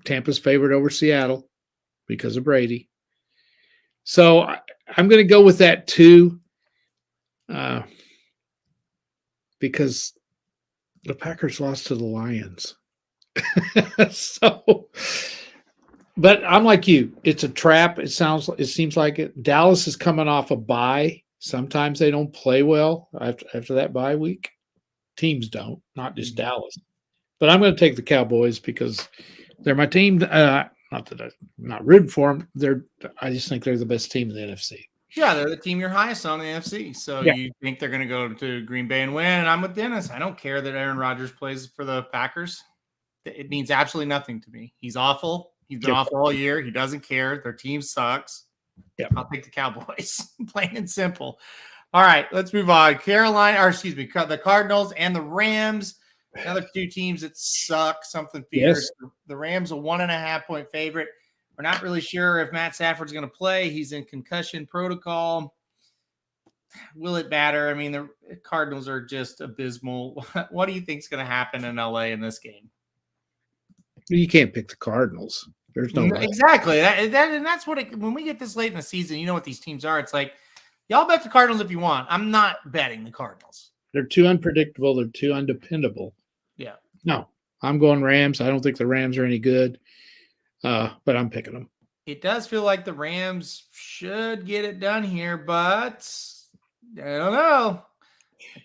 Tampa's favorite over Seattle because of Brady. So I'm going to go with that too, because the Packers lost to the Lions. So, but I'm like you. It's a trap. It seems like it. Dallas is coming off a bye. Sometimes they don't play well after that bye week. Teams don't, not just Dallas. But I'm going to take the Cowboys because they're my team. Not that I'm not rooting for them. I just think they're the best team in the NFC. Yeah, they're the team you're highest on in the NFC. So you think they're going to go to Green Bay and win. And I'm with Dennis. I don't care that Aaron Rodgers plays for the Packers. It means absolutely nothing to me. He's awful. He's been awful all year. He doesn't care. Their team sucks. Yep. I'll take the Cowboys, plain and simple. All right, let's move on. The Cardinals and the Rams. Another two teams that suck. Something fierce. Yes. The Rams a 1.5-point favorite. We're not really sure if Matt Stafford's going to play. He's in concussion protocol. Will it matter? I mean, the Cardinals are just abysmal. What do you think is going to happen in LA in this game? You can't pick the Cardinals. There's no way. Exactly. And that's when we get this late in the season, you know what these teams are. It's like, y'all bet the Cardinals if you want. I'm not betting the Cardinals. They're too unpredictable. They're too undependable. Yeah. No, I'm going Rams. I don't think the Rams are any good, but I'm picking them. It does feel like the Rams should get it done here, but I don't know.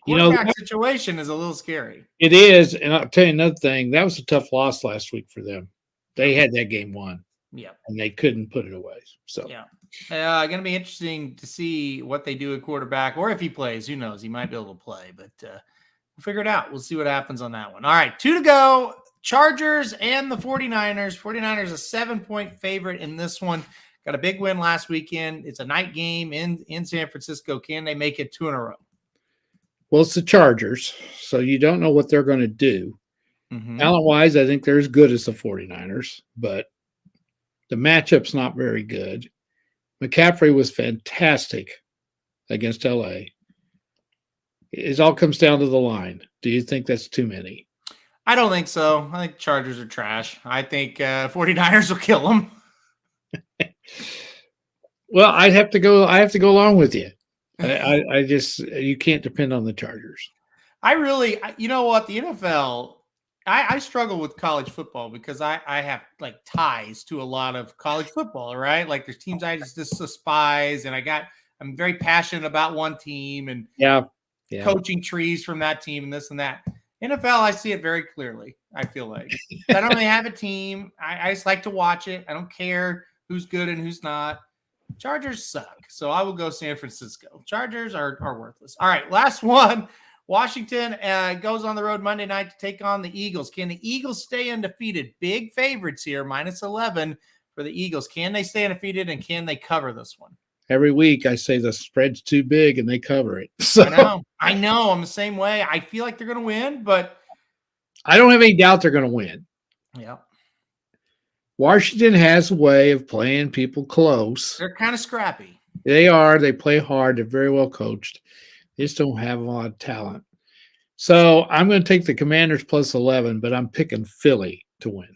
Quarterback situation is a little scary. It is, and I'll tell you another thing. That was a tough loss last week for them. They had that game won. Yeah. And they couldn't put it away. So yeah. Going to be interesting to see what they do at quarterback, or if he plays. Who knows? He might be able to play, but we'll figure it out. We'll see what happens on that one. All right, 2 to go. Chargers and the 49ers. 49ers a 7-point favorite in this one. Got a big win last weekend. It's a night game in San Francisco. Can they make it 2 in a row? Well, it's the Chargers, so you don't know what they're going to do. Talent-wise, I think they're as good as the 49ers, but the matchup's not very good. McCaffrey was fantastic against LA. It all comes down to the line. Do you think that's too many? I don't think so. I think Chargers are trash. I think 49ers will kill them. Well, I have to go along with you. I just, you can't depend on the Chargers. You know what? The NFL, I struggle with college football because I have like ties to a lot of college football, right? Like there's teams I just despise, and I'm very passionate about one team and coaching trees from that team and this and that. NFL, I see it very clearly. I feel like I don't really have a team. I just like to watch it. I don't care who's good and who's not. Chargers suck, so I will go San Francisco. Chargers are worthless. All right, last one. Washington goes on the road Monday night to take on the Eagles. Can the Eagles stay undefeated? Big favorites here, -11 for the Eagles. Can they stay undefeated, and can they cover this one? Every week I say the spread's too big, and they cover it. So I know. I'm the same way. I feel like they're going to win, but I don't have any doubt they're going to win. Yeah. Washington has a way of playing people close. They're kind of scrappy. They are. They play hard. They're very well coached. They just don't have a lot of talent. So I'm going to take the Commanders +11, but I'm picking Philly to win.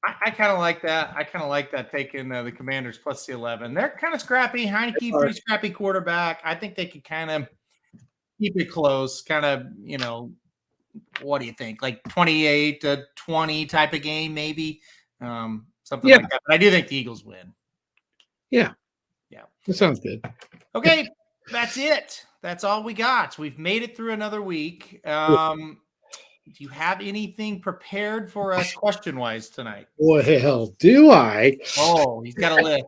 I kind of like that. Taking the Commanders +11. They're kind of scrappy. Heineke, pretty scrappy quarterback. I think they could kind of keep it close. Kind of, what do you think? Like 28-20 type of game, maybe. Something like that. But I do think the Eagles win. Yeah. That sounds good. Okay, that's it. That's all we got. We've made it through another week. Do you have anything prepared for us question-wise tonight? Well, do I? Oh, he's got a list.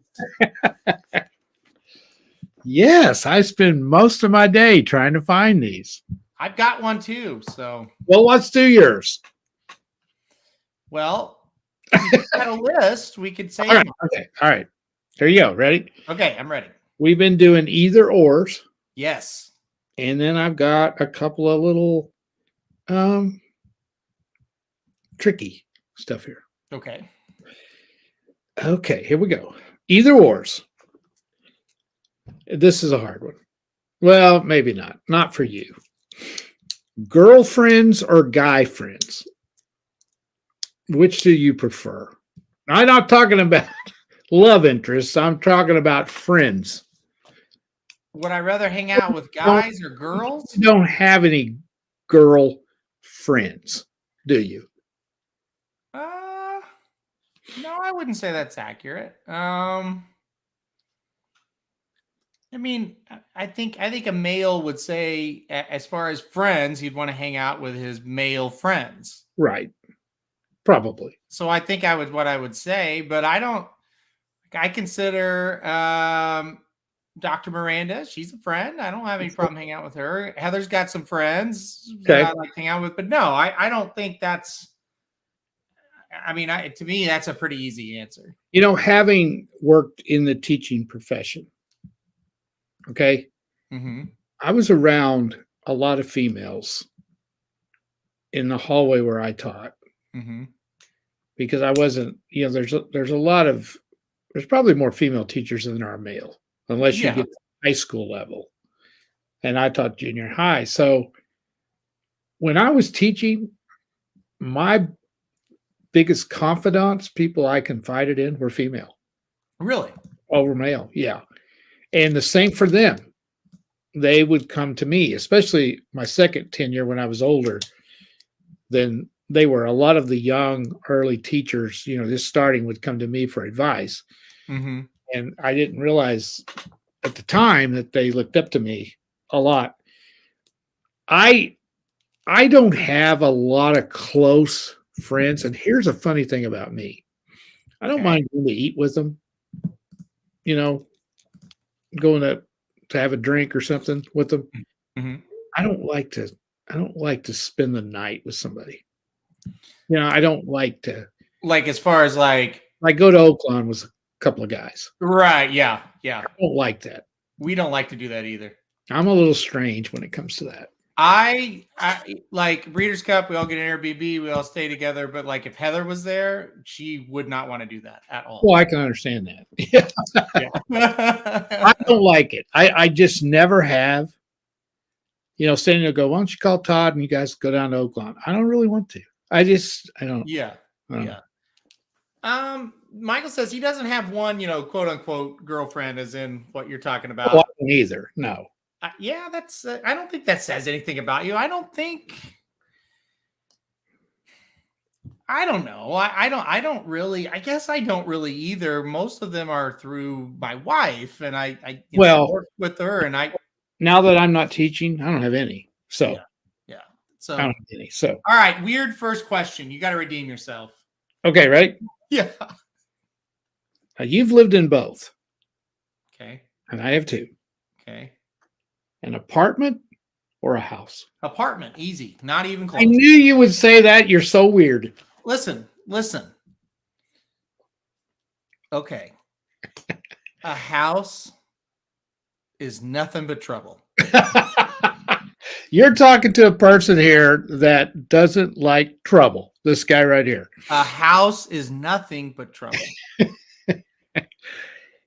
Yes, I spend most of my day trying to find these. I've got one too, so. Well, let's do yours. Well, we've got a list. We could say. All right. Okay. All right. There you go. Ready? Okay, I'm ready. We've been doing either ors. Yes. And then I've got a couple of little tricky stuff here. Okay. Okay, here we go. Either ors. This is a hard one. Well, maybe not. Not for you. Girlfriends or guy friends? Which do you prefer? I'm not talking about love interests. I'm talking about friends. Would I rather hang out with guys or girls? You don't have any girl friends, do you? No, I wouldn't say that's accurate. I mean, I think a male would say, as far as friends, he'd want to hang out with his male friends. Right. Probably. So I think what I would say, but I don't. I consider Dr. Miranda. She's a friend. I don't have any problem hanging out with her. Heather's got some friends that I like to hang out with, but no, I don't think that's. I mean, to me, that's a pretty easy answer. You know, having worked in the teaching profession, okay, I was around a lot of females in the hallway where I taught because I wasn't, you know, there's probably more female teachers than there are male, unless you get to high school level. And I taught junior high. So when I was teaching, my biggest confidants, people I confided in, were female. Really? Over male, yeah. And the same for them. They would come to me, especially my second tenure when I was older. Then they were a lot of the young early teachers, you know, just starting, would come to me for advice. And I didn't realize at the time that they looked up to me a lot. I don't have a lot of close friends. And here's a funny thing about me. I don't mind going to eat with them, you know, going to have a drink or something with them. I don't like to spend the night with somebody. You know, I don't like to, like, as far as like go to Oakland with a couple of guys. Right. Yeah. I don't like that. We don't like to do that either. I'm a little strange when it comes to that. I like Breeders' Cup. We all get an Airbnb. We all stay together. But like, if Heather was there, she would not want to do that at all. Well, I can understand that. I don't like it. I just never have. You know, standing there, go, why don't you call Todd and you guys go down to Oakland? I don't really want to. I don't. Yeah. Michael says he doesn't have one, you know, quote unquote girlfriend, as in what you're talking about. Well, I don't either. No. Yeah, that's. I don't think that says anything about you. I don't know. I don't really. I guess I don't really either. Most of them are through my wife, and I work with her, and I. Now that I'm not teaching, I don't have any. So. Yeah. So. I don't have any. So. All right. Weird first question. You got to redeem yourself. Okay. Right. Yeah. Now, you've lived in both. Okay. And I have too. Okay. An apartment or a house? Apartment, easy, not even close. I knew you would say that. You're so weird. Listen. Okay. A house is nothing but trouble. You're talking to a person here that doesn't like trouble. This guy right here. A house is nothing but trouble.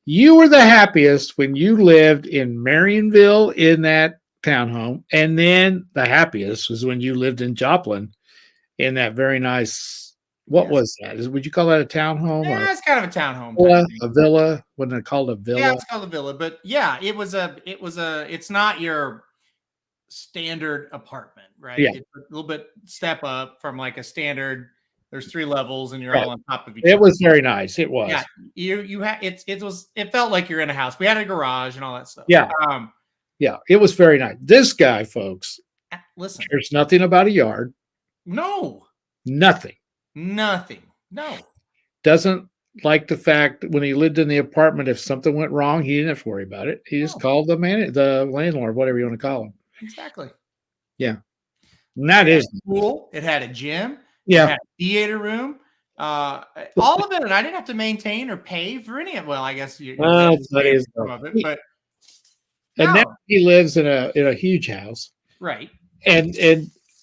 You were the happiest when you lived in Marionville in that townhome. And then the happiest was when you lived in Joplin in that very nice, what was that? Would you call that a townhome? Yeah, it's kind of a townhome. A villa? Wasn't it called a villa? Yeah, it's called a villa. But yeah, it's not your standard apartment, right? Yeah. It's a little bit step up from like a standard. There's 3 levels and you're all on top of each other. It was very nice. It was. Yeah, it felt like you're in a house. We had a garage and all that stuff. Yeah. Yeah, it was very nice. This guy, folks, listen. There's nothing about a yard. No. Nothing. No. Doesn't like the fact that when he lived in the apartment, if something went wrong, he didn't have to worry about it. He just called the landlord, whatever you want to call him. Exactly. Yeah. And that is cool. It had a gym. Yeah. It had a theater room. All of it, and I didn't have to maintain or pay for any of it. Well, I guess you that is some of it, but and now he lives in a huge house. Right. And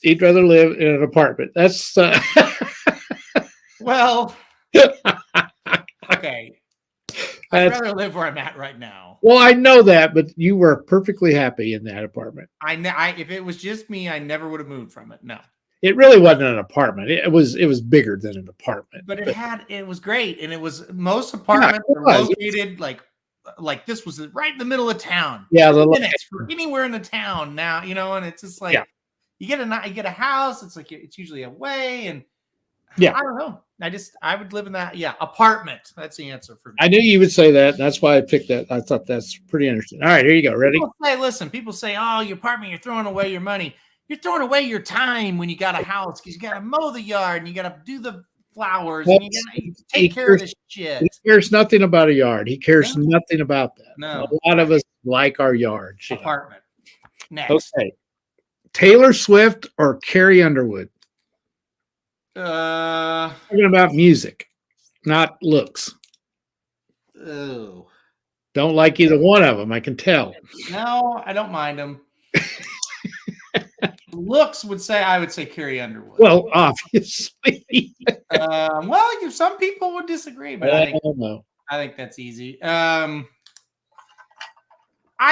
he'd rather live in an apartment. That's well, okay. I'd rather live where I'm at right now. Well, I know that, but you were perfectly happy in that apartment. If it was just me, I never would have moved from it. No. It really wasn't an apartment. It was bigger than an apartment. But it was great, and it was most apartments it were was. located like this was right in the middle of town. Yeah, 2 minutes for anywhere in the town now, and it's just like Yeah. you get a house. It's like it's usually away, and Yeah. I don't know. I would live in that. Yeah, apartment. That's the answer for me. I knew you would say that. That's why I picked that. I thought that's pretty interesting. All right, here you go. Ready? People say, oh, your apartment, you're throwing away your money. You're throwing away your time when you got a house because you got to mow the yard and you got to do the flowers and you got to take care of this shit. He cares nothing about a yard. He cares nothing about that. No. A lot of us like our yards. Apartment. Next. Okay. Taylor Swift or Carrie Underwood? Talking about music, not looks. Oh. Don't like either one of them. I can tell. No, I don't mind them. Looks I would say Carrie Underwood. Well, obviously. Some people would disagree, but I think that's easy. I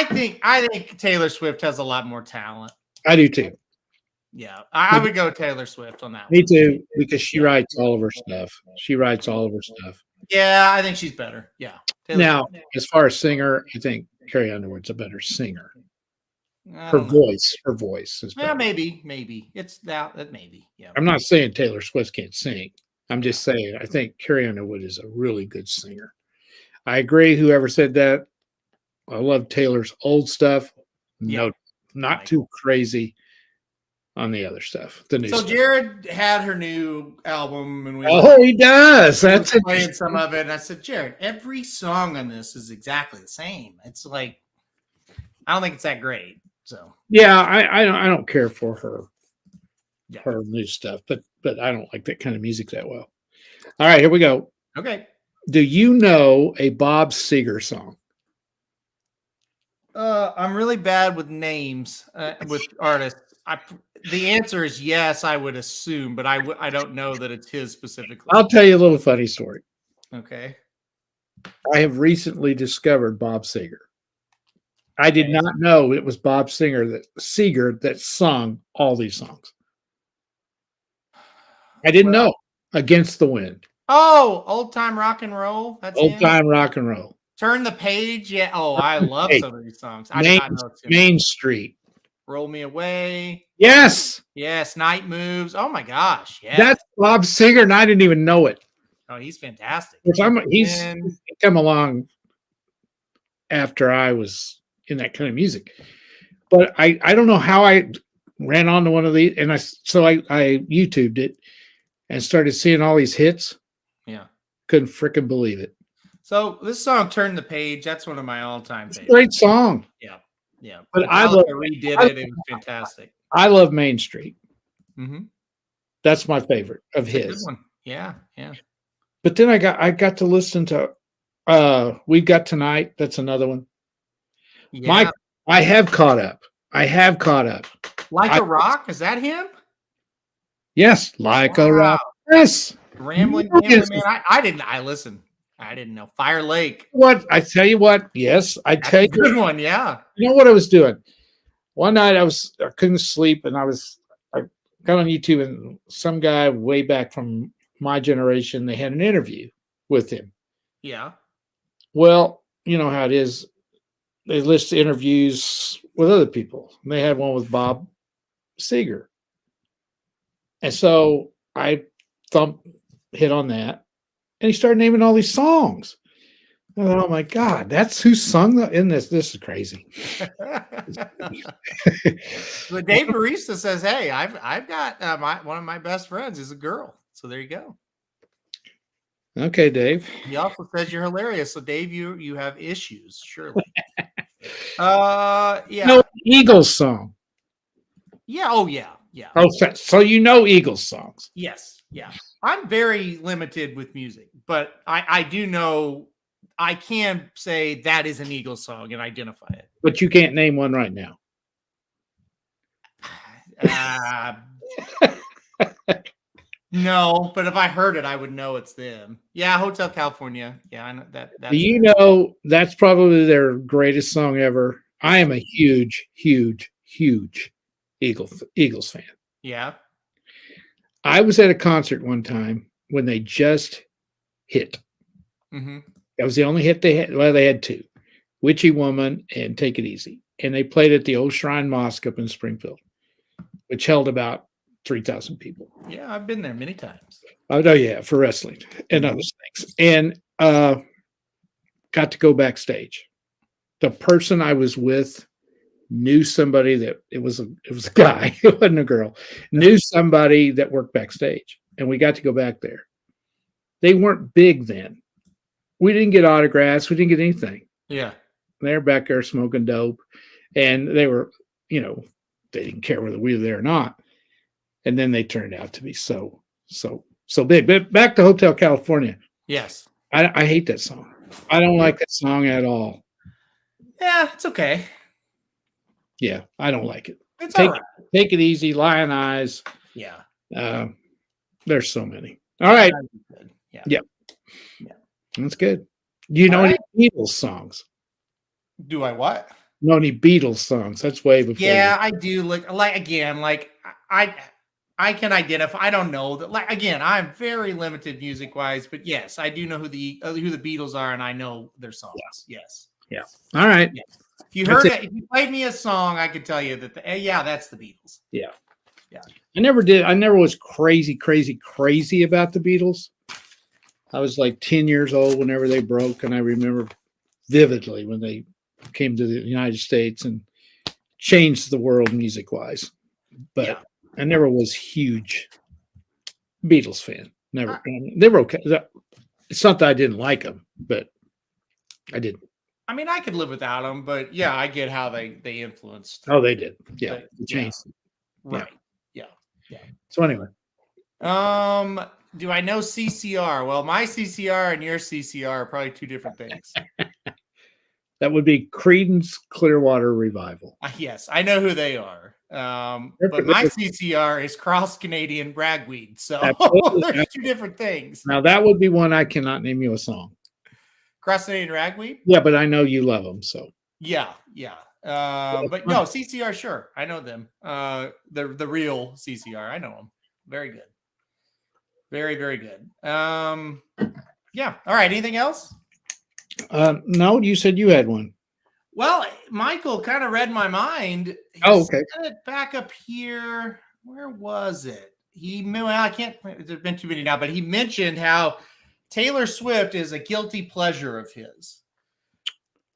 think Taylor Swift has a lot more talent. I do too. Yeah, I would go Taylor Swift on that. Me too, because she writes all of her stuff. Yeah, I think she's better. Yeah. Now, as far as singer, I think Carrie Underwood's a better singer. Her voice is better. Yeah, maybe it's that maybe. Yeah. I'm not saying Taylor Swift can't sing. I'm just saying I think Carrie Underwood is a really good singer. I agree. Whoever said that, I love Taylor's old stuff. No, not too crazy on the other stuff. The new stuff. Jared had her new album, and he does. That's playing some of it. And I said, Jared, every song on this is exactly the same. It's like I don't think it's that great. So yeah, I don't care for her new stuff, but I don't like that kind of music that well. All right, here we go. Okay. Do you know a Bob Seger song? I'm really bad with names with artists. The answer is yes, I would assume, but I don't know that it's his specifically. I'll tell you a little funny story. Okay. I have recently discovered Bob Seger. I did not know it was Bob Seger that sung all these songs. I didn't know. Against the Wind. Oh, Old Time Rock and Roll. That's Old Time Rock and Roll. Turn the Page. Yeah. Oh, I love some of these songs. I Main, did not know it's him. Main Street. Roll Me Away. Yes. Yes. Night Moves. Oh my gosh. Yeah. That's Bob Seger, and I didn't even know it. Oh, he's fantastic. He's come along after I was in that kind of music. But I don't know how I ran onto one of these, and I YouTubed it and started seeing all these hits. Yeah. Couldn't freaking believe it. So this song, Turn the Page, that's one of my all-time favorites. Great song. Yeah. Yeah. But I redid it. It was fantastic. I love Main Street. Mm-hmm. That's my favorite of That's a his. good one. Yeah. Yeah. But then I got to listen to We've Got Tonight. That's another one. Yeah. I have caught up. Like a Rock? Is that him? Yes, Like a Rock. Yes. Rambling Yes. Man. I listened. I didn't know. Fire Lake. What? I tell you what. Yes, I That's tell a you. good one. Yeah. You know what I was doing? One night I couldn't sleep, and I got on YouTube, and some guy way back from my generation, they had an interview with him. Yeah. Well, you know how it is. They list interviews with other people. And they had one with Bob Seger. And so I hit on that, and he started naming all these songs. I thought, oh my God, that's who sung in this. This is crazy. But Dave Barista says, "Hey, I've got one of my best friends is a girl." So there you go. Okay, Dave. He also says you're hilarious. So Dave, you have issues, surely. Yeah. No Eagles song. Yeah. Oh yeah. Yeah. Oh, so you know Eagles songs. Yes. Yeah. I'm very limited with music, but I do know. I can say that is an Eagles song and identify it. But you can't name one right now. No, but if I heard it, I would know it's them. Yeah, Hotel California. Yeah, I know that. Do you know that's probably their greatest song ever? I am a huge, huge, huge Eagles fan. Yeah. I was at a concert one time when they just hit. Mm-hmm. That was the only hit they had. Well, they had two, Witchy Woman and Take It Easy. And they played at the Old Shrine Mosque up in Springfield, which held about 3,000 people. Yeah, I've been there many times. Oh, no, yeah, for wrestling and other things. And got to go backstage. The person I was with knew somebody that it was a guy, it wasn't a girl, knew somebody that worked backstage. And we got to go back there. They weren't big then. We didn't get autographs. We didn't get anything. Yeah. They're back there smoking dope. And they were, they didn't care whether we were there or not. And then they turned out to be so big. But back to Hotel California. Yes. I hate that song. I don't like that song at all. Yeah, it's okay. Yeah, I don't like it. It's Take all right. Take It Easy, Lion Eyes. Yeah. There's so many. All right. Yeah. Yeah. That's good. Do you know All any Beatles songs? Do I what? Know any Beatles songs? That's way before. Yeah, I do. Like again, like I can identify. I don't know that. Like again, I'm very limited music wise, but yes, I do know who the Beatles are, and I know their songs. Yes. Yeah. All right. Yeah. If you heard it, if you played me a song, I could tell you that. That's the Beatles. Yeah. Yeah. I never was crazy about the Beatles. I was like 10 years old whenever they broke, and I remember vividly when they came to the United States and changed the world music-wise. But Yeah. I never was huge Beatles fan. Never. They were okay. It's not that I didn't like them, but I didn't. I mean, I could live without them, but yeah, I get how they influenced. Oh, they did. Yeah, But, they changed. Right. Yeah. So anyway, Do I know CCR? Well, my CCR and your CCR are probably two different things. that would be Creedence Clearwater Revival. Yes, I know who they are. But my CCR is Cross Canadian Ragweed. So there's two different things. Now that would be one I cannot name you a song. Cross Canadian Ragweed? Yeah, but I know you love them. So Yeah. But no, CCR, sure. I know them. The real CCR. I know them. Very good. Very, very good. Yeah. All right. Anything else? No, you said you had one. Well, Michael kind of read my mind. Oh, okay. Set it back up here. Where was it? I can't. There's been too many now, but he mentioned how Taylor Swift is a guilty pleasure of his.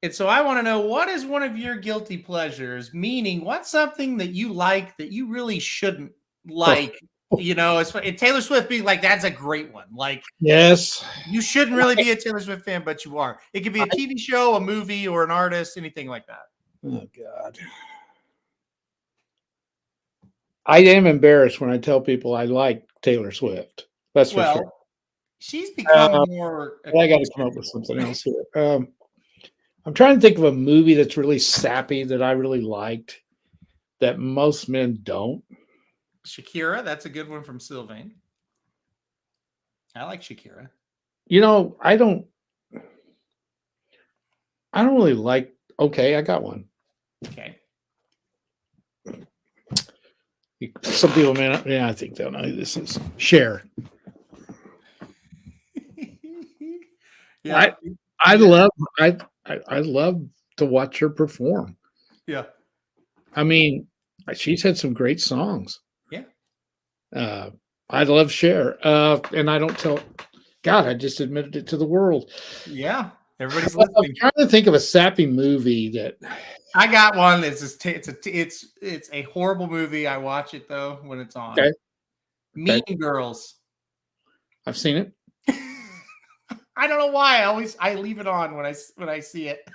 And so I want to know, what is one of your guilty pleasures? Meaning, what's something that you like that you really shouldn't like? Taylor Swift being like, that's a great one. Like, yes, you shouldn't really be a Taylor Swift fan, but you are. It could be a TV show, a movie, or an artist, anything like that. Oh God. I am embarrassed when I tell people I like Taylor Swift. That's for sure. She's become more. I got to come up with something else here. I'm trying to think of a movie that's really sappy that I really liked that most men don't. Shakira, that's a good one from Sylvain. I like Shakira. I don't really like. Okay, I got one. Okay. Some people may not. Yeah, I think they'll know who this is. Cher. Yeah. I love to watch her perform. Yeah. I mean, she's had some great songs. Yeah. I love Cher. And I don't tell. God, I just admitted it to the world. Yeah. Everybody's I'm listening. trying to think of a sappy movie that. I got one. It's a horrible movie. I watch it though when it's on. Okay. Mean Girls. I've seen it. I don't know why. I leave it on when I see it.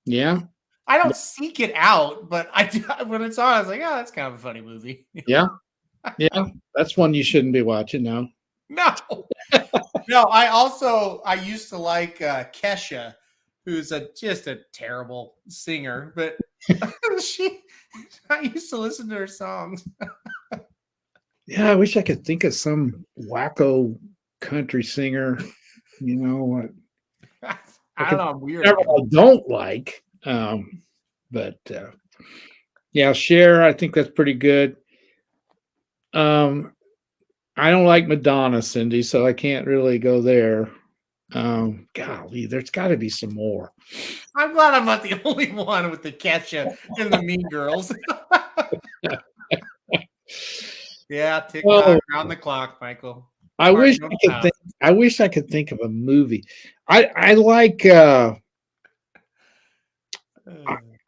Yeah. I don't seek it out, but I do, when it's on, I was like, oh, that's kind of a funny movie. Yeah. Yeah. That's one you shouldn't be watching now. No. No, I used to like Kesha, who's just a terrible singer, but I used to listen to her songs. Yeah, I wish I could think of some wacko country singer. You know what? I don't know. I'm weird. I don't like, but yeah, Cher. I think that's pretty good. I don't like Madonna, Cindy, so I can't really go there. Golly, there's got to be some more. I'm glad I'm not the only one with the Kesha and the Mean Girls. Yeah, TikTok Oh, around the clock, Michael. I Mark, wish don't I could stop. think. I wish I could think of a movie. I like.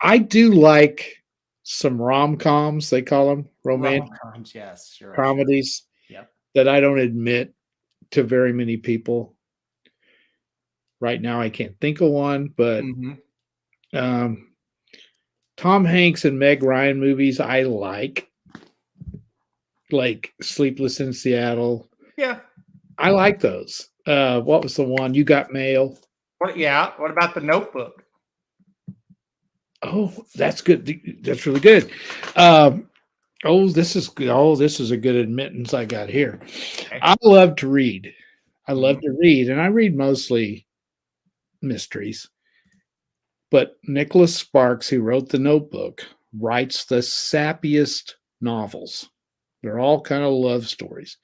I do like some rom-coms. They call them romantic Rom-coms, yes, sure. comedies Yep. that I don't admit to very many people. Right now, I can't think of one, but Mhm. Tom Hanks and Meg Ryan movies I like Sleepless in Seattle. Yeah. I like those. What was the one? You Got Mail. What? Yeah. What about the Notebook? Oh, that's good. That's really good. This is good. Oh, this is a good admittance I got here. Okay. I love to read. I love to read, and I read mostly mysteries. But Nicholas Sparks, who wrote The Notebook, writes the sappiest novels. They're all kind of love stories.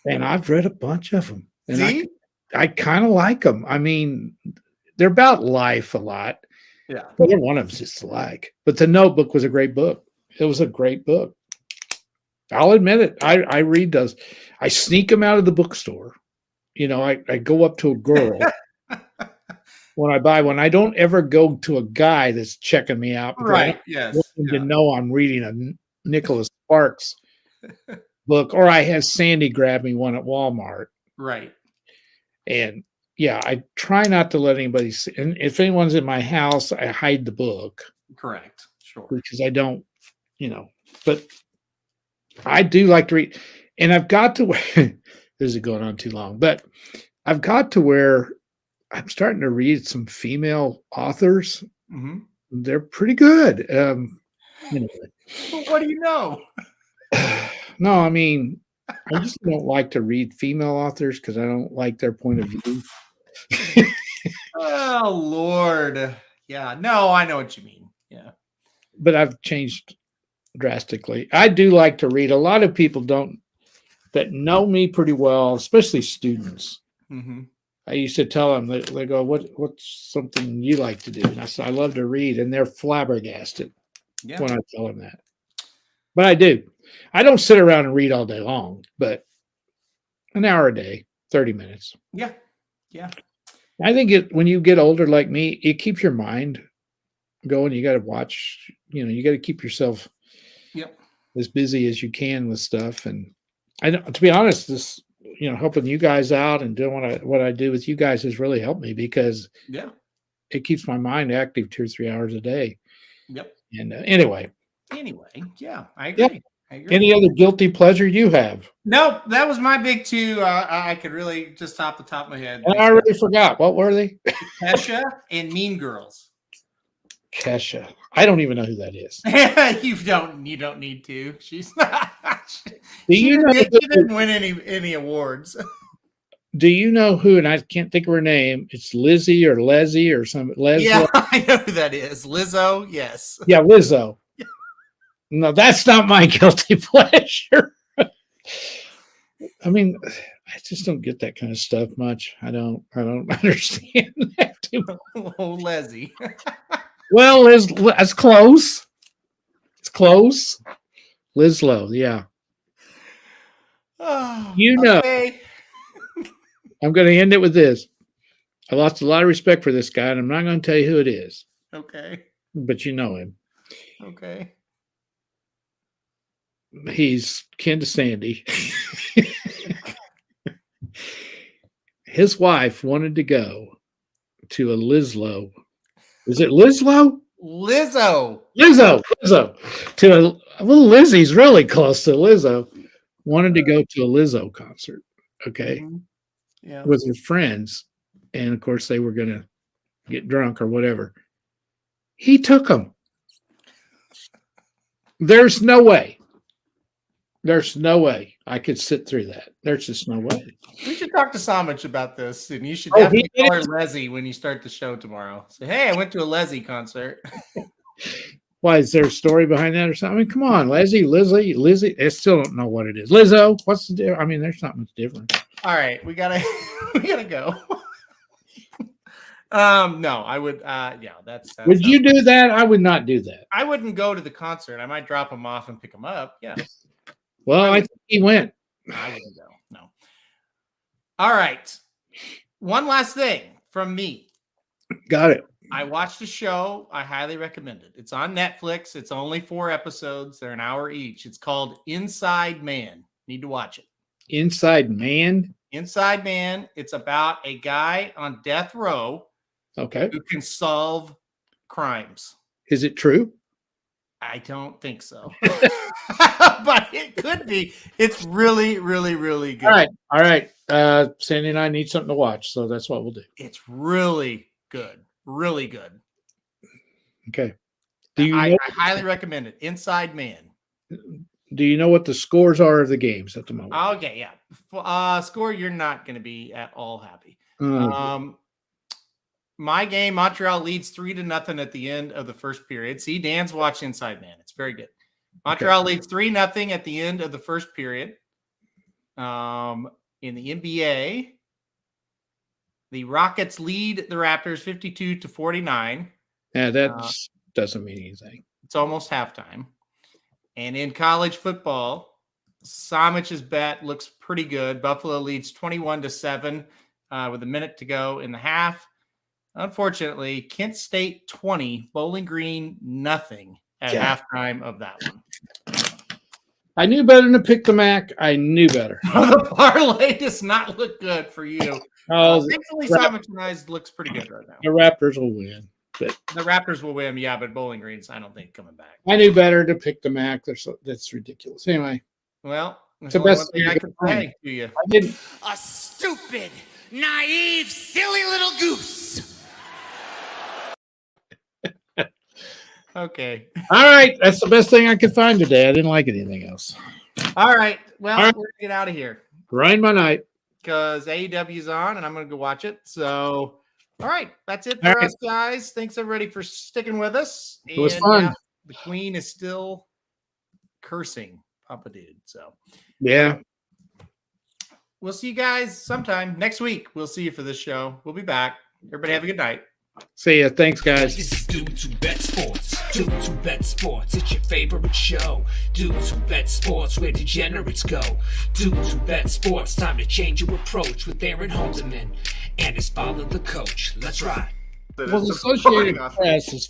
And I've read a bunch of them. And See? I kind of like them. I mean, they're about life a lot. Yeah. But one of them's just like. But The Notebook was a great book. It was a great book. I'll admit it. I read those. I sneak them out of the bookstore. You know, I go up to a girl when I buy one. I don't ever go to a guy that's checking me out. because I Right. don't Yes. want him Yeah. to know I'm reading a Nicholas Sparks book, or I have Sandy grab me one at Walmart. Right. And yeah, I try not to let anybody see. And if anyone's in my house, I hide the book Correct. Sure. because I don't, but I do like to read. And I've got to where this is going on too long, but I've got to where I'm starting to read some female authors. Mhm. They're pretty good. Anyway. But what do you know? No, I mean, I just don't like to read female authors because I don't like their point of view. Oh Lord. Yeah. No, I know what you mean. Yeah. But I've changed drastically. I do like to read. A lot of people don't that know me pretty well, especially students. Mm-hmm. I used to tell them, they go, what's something you like to do? And I said, I love to read. And they're flabbergasted Yeah. when I tell them that. But I do. I don't sit around and read all day long, but an hour a day, 30 minutes. Yeah. Yeah. I think when you get older like me, it keeps your mind going. You got to watch, you got to keep yourself Yep. as busy as you can with stuff. And to be honest, this, helping you guys out and doing what I do with you guys has really helped me because Yeah. it keeps my mind active 2 or 3 hours a day. Yep. And anyway, yeah, I agree. Yep. I agree. Any other guilty pleasure you have? Nope, that was my big two. I could really just off the top of my head. And I already forgot. What were they? Kesha and Mean Girls. Kesha. I don't even know who that is. You don't need to. She's not. Do She you know? didn't win any awards. Do you know who? And I can't think of her name. It's Lizzie or Leslie or something. Leslie. Yeah, I know who that is. Lizzo. Yes. Yeah, Lizzo. No, that's not my guilty pleasure. I mean, I just don't get that kind of stuff much. I don't understand that too much. Oh, Leslie. Well, that's close. It's close. Lizlo, yeah. Oh, Okay. I'm going to end it with this. I lost a lot of respect for this guy, and I'm not going to tell you who it is. Okay. But you know him. Okay. He's kin to Sandy. His wife wanted to go to a Lizlo. Is it Lizlo? Lizzo. To Lizzie's really close to Lizzo. Wanted to go to a Lizzo concert. Okay. Mhm. Yeah. With her friends. And of course, they were going to get drunk or whatever. He took them. There's no way I could sit through that. There's just no way. We should talk to Samich about this, and you should Oh, definitely he call her is? Leslie when you start the show tomorrow. Say, hey, I went to a Leslie concert. Why is there a story behind that or something? I mean, come on, Lizzie. I still don't know what it is. Lizzo, what's the difference? I mean, there's not much difference. All right, we gotta go. No, I would. Yeah, that's. Would you do that? I would not do that. I wouldn't go to the concert. I might drop him off and pick him up. Yeah. Well, I think he went. I wouldn't go. No. All right. One last thing from me. Got it. I watched a show. I highly recommend it. It's on Netflix. It's only 4 episodes. They're an hour each. It's called Inside Man. Need to watch it. Inside Man. Inside Man. It's about a guy on death row Okay. who can solve crimes. Is it true? I don't think so. But it could be. It's really, really, really good. All right. Sandy and I need something to watch, so that's what we'll do. It's really good. Really good. Okay. I highly recommend it. Inside Man. Do you know what the scores are of the games at the moment? Okay, yeah. Score, you're not going to be at all happy. My game, Montreal leads 3-0 at the end of the first period. See, Dan's watched Inside Man. It's very good. Montreal leads 3-0 at the end of the first period. In the NBA, the Rockets lead the Raptors 52-49. Yeah, that doesn't mean anything. It's almost halftime. And in college football, Samich's bet looks pretty good. Buffalo leads 21-7 with a minute to go in the half. Unfortunately, Kent State 20, Bowling Green nothing at halftime of that one. I knew better than to pick the MAC. I knew better. The parlay does not look good for you. Thankfully, Samich and I's looks pretty good right now. The Raptors will win. But the Raptors will win, yeah, but Bowling Green's, I don't think, coming back. I knew better to pick the MAC. That's ridiculous. Anyway. Well, it's the best thing I can say to you. I didn't. A stupid, naive, silly little goose. Okay. All right. That's the best thing I could find today. I didn't like anything else. All right. Well, All right. we're going to get out of here. Grind my night. Because AEW's on, and I'm going to go watch it. So, all right. That's it for us, guys. Thanks, everybody, for sticking with us. It was fun. The Queen is still cursing Papa Dude. So, yeah. We'll see you guys sometime next week. We'll see you for this show. We'll be back. Everybody have a good night. See ya. Thanks, guys. This is Dude to Bet Sports. Dude to Bet Sports. It's your favorite show. Dude to Bet Sports, where degenerates go. Dude to Bet Sports. Time to change your approach with Aaron Haldeman and his father, the coach. Let's ride. Well, the Associated Press is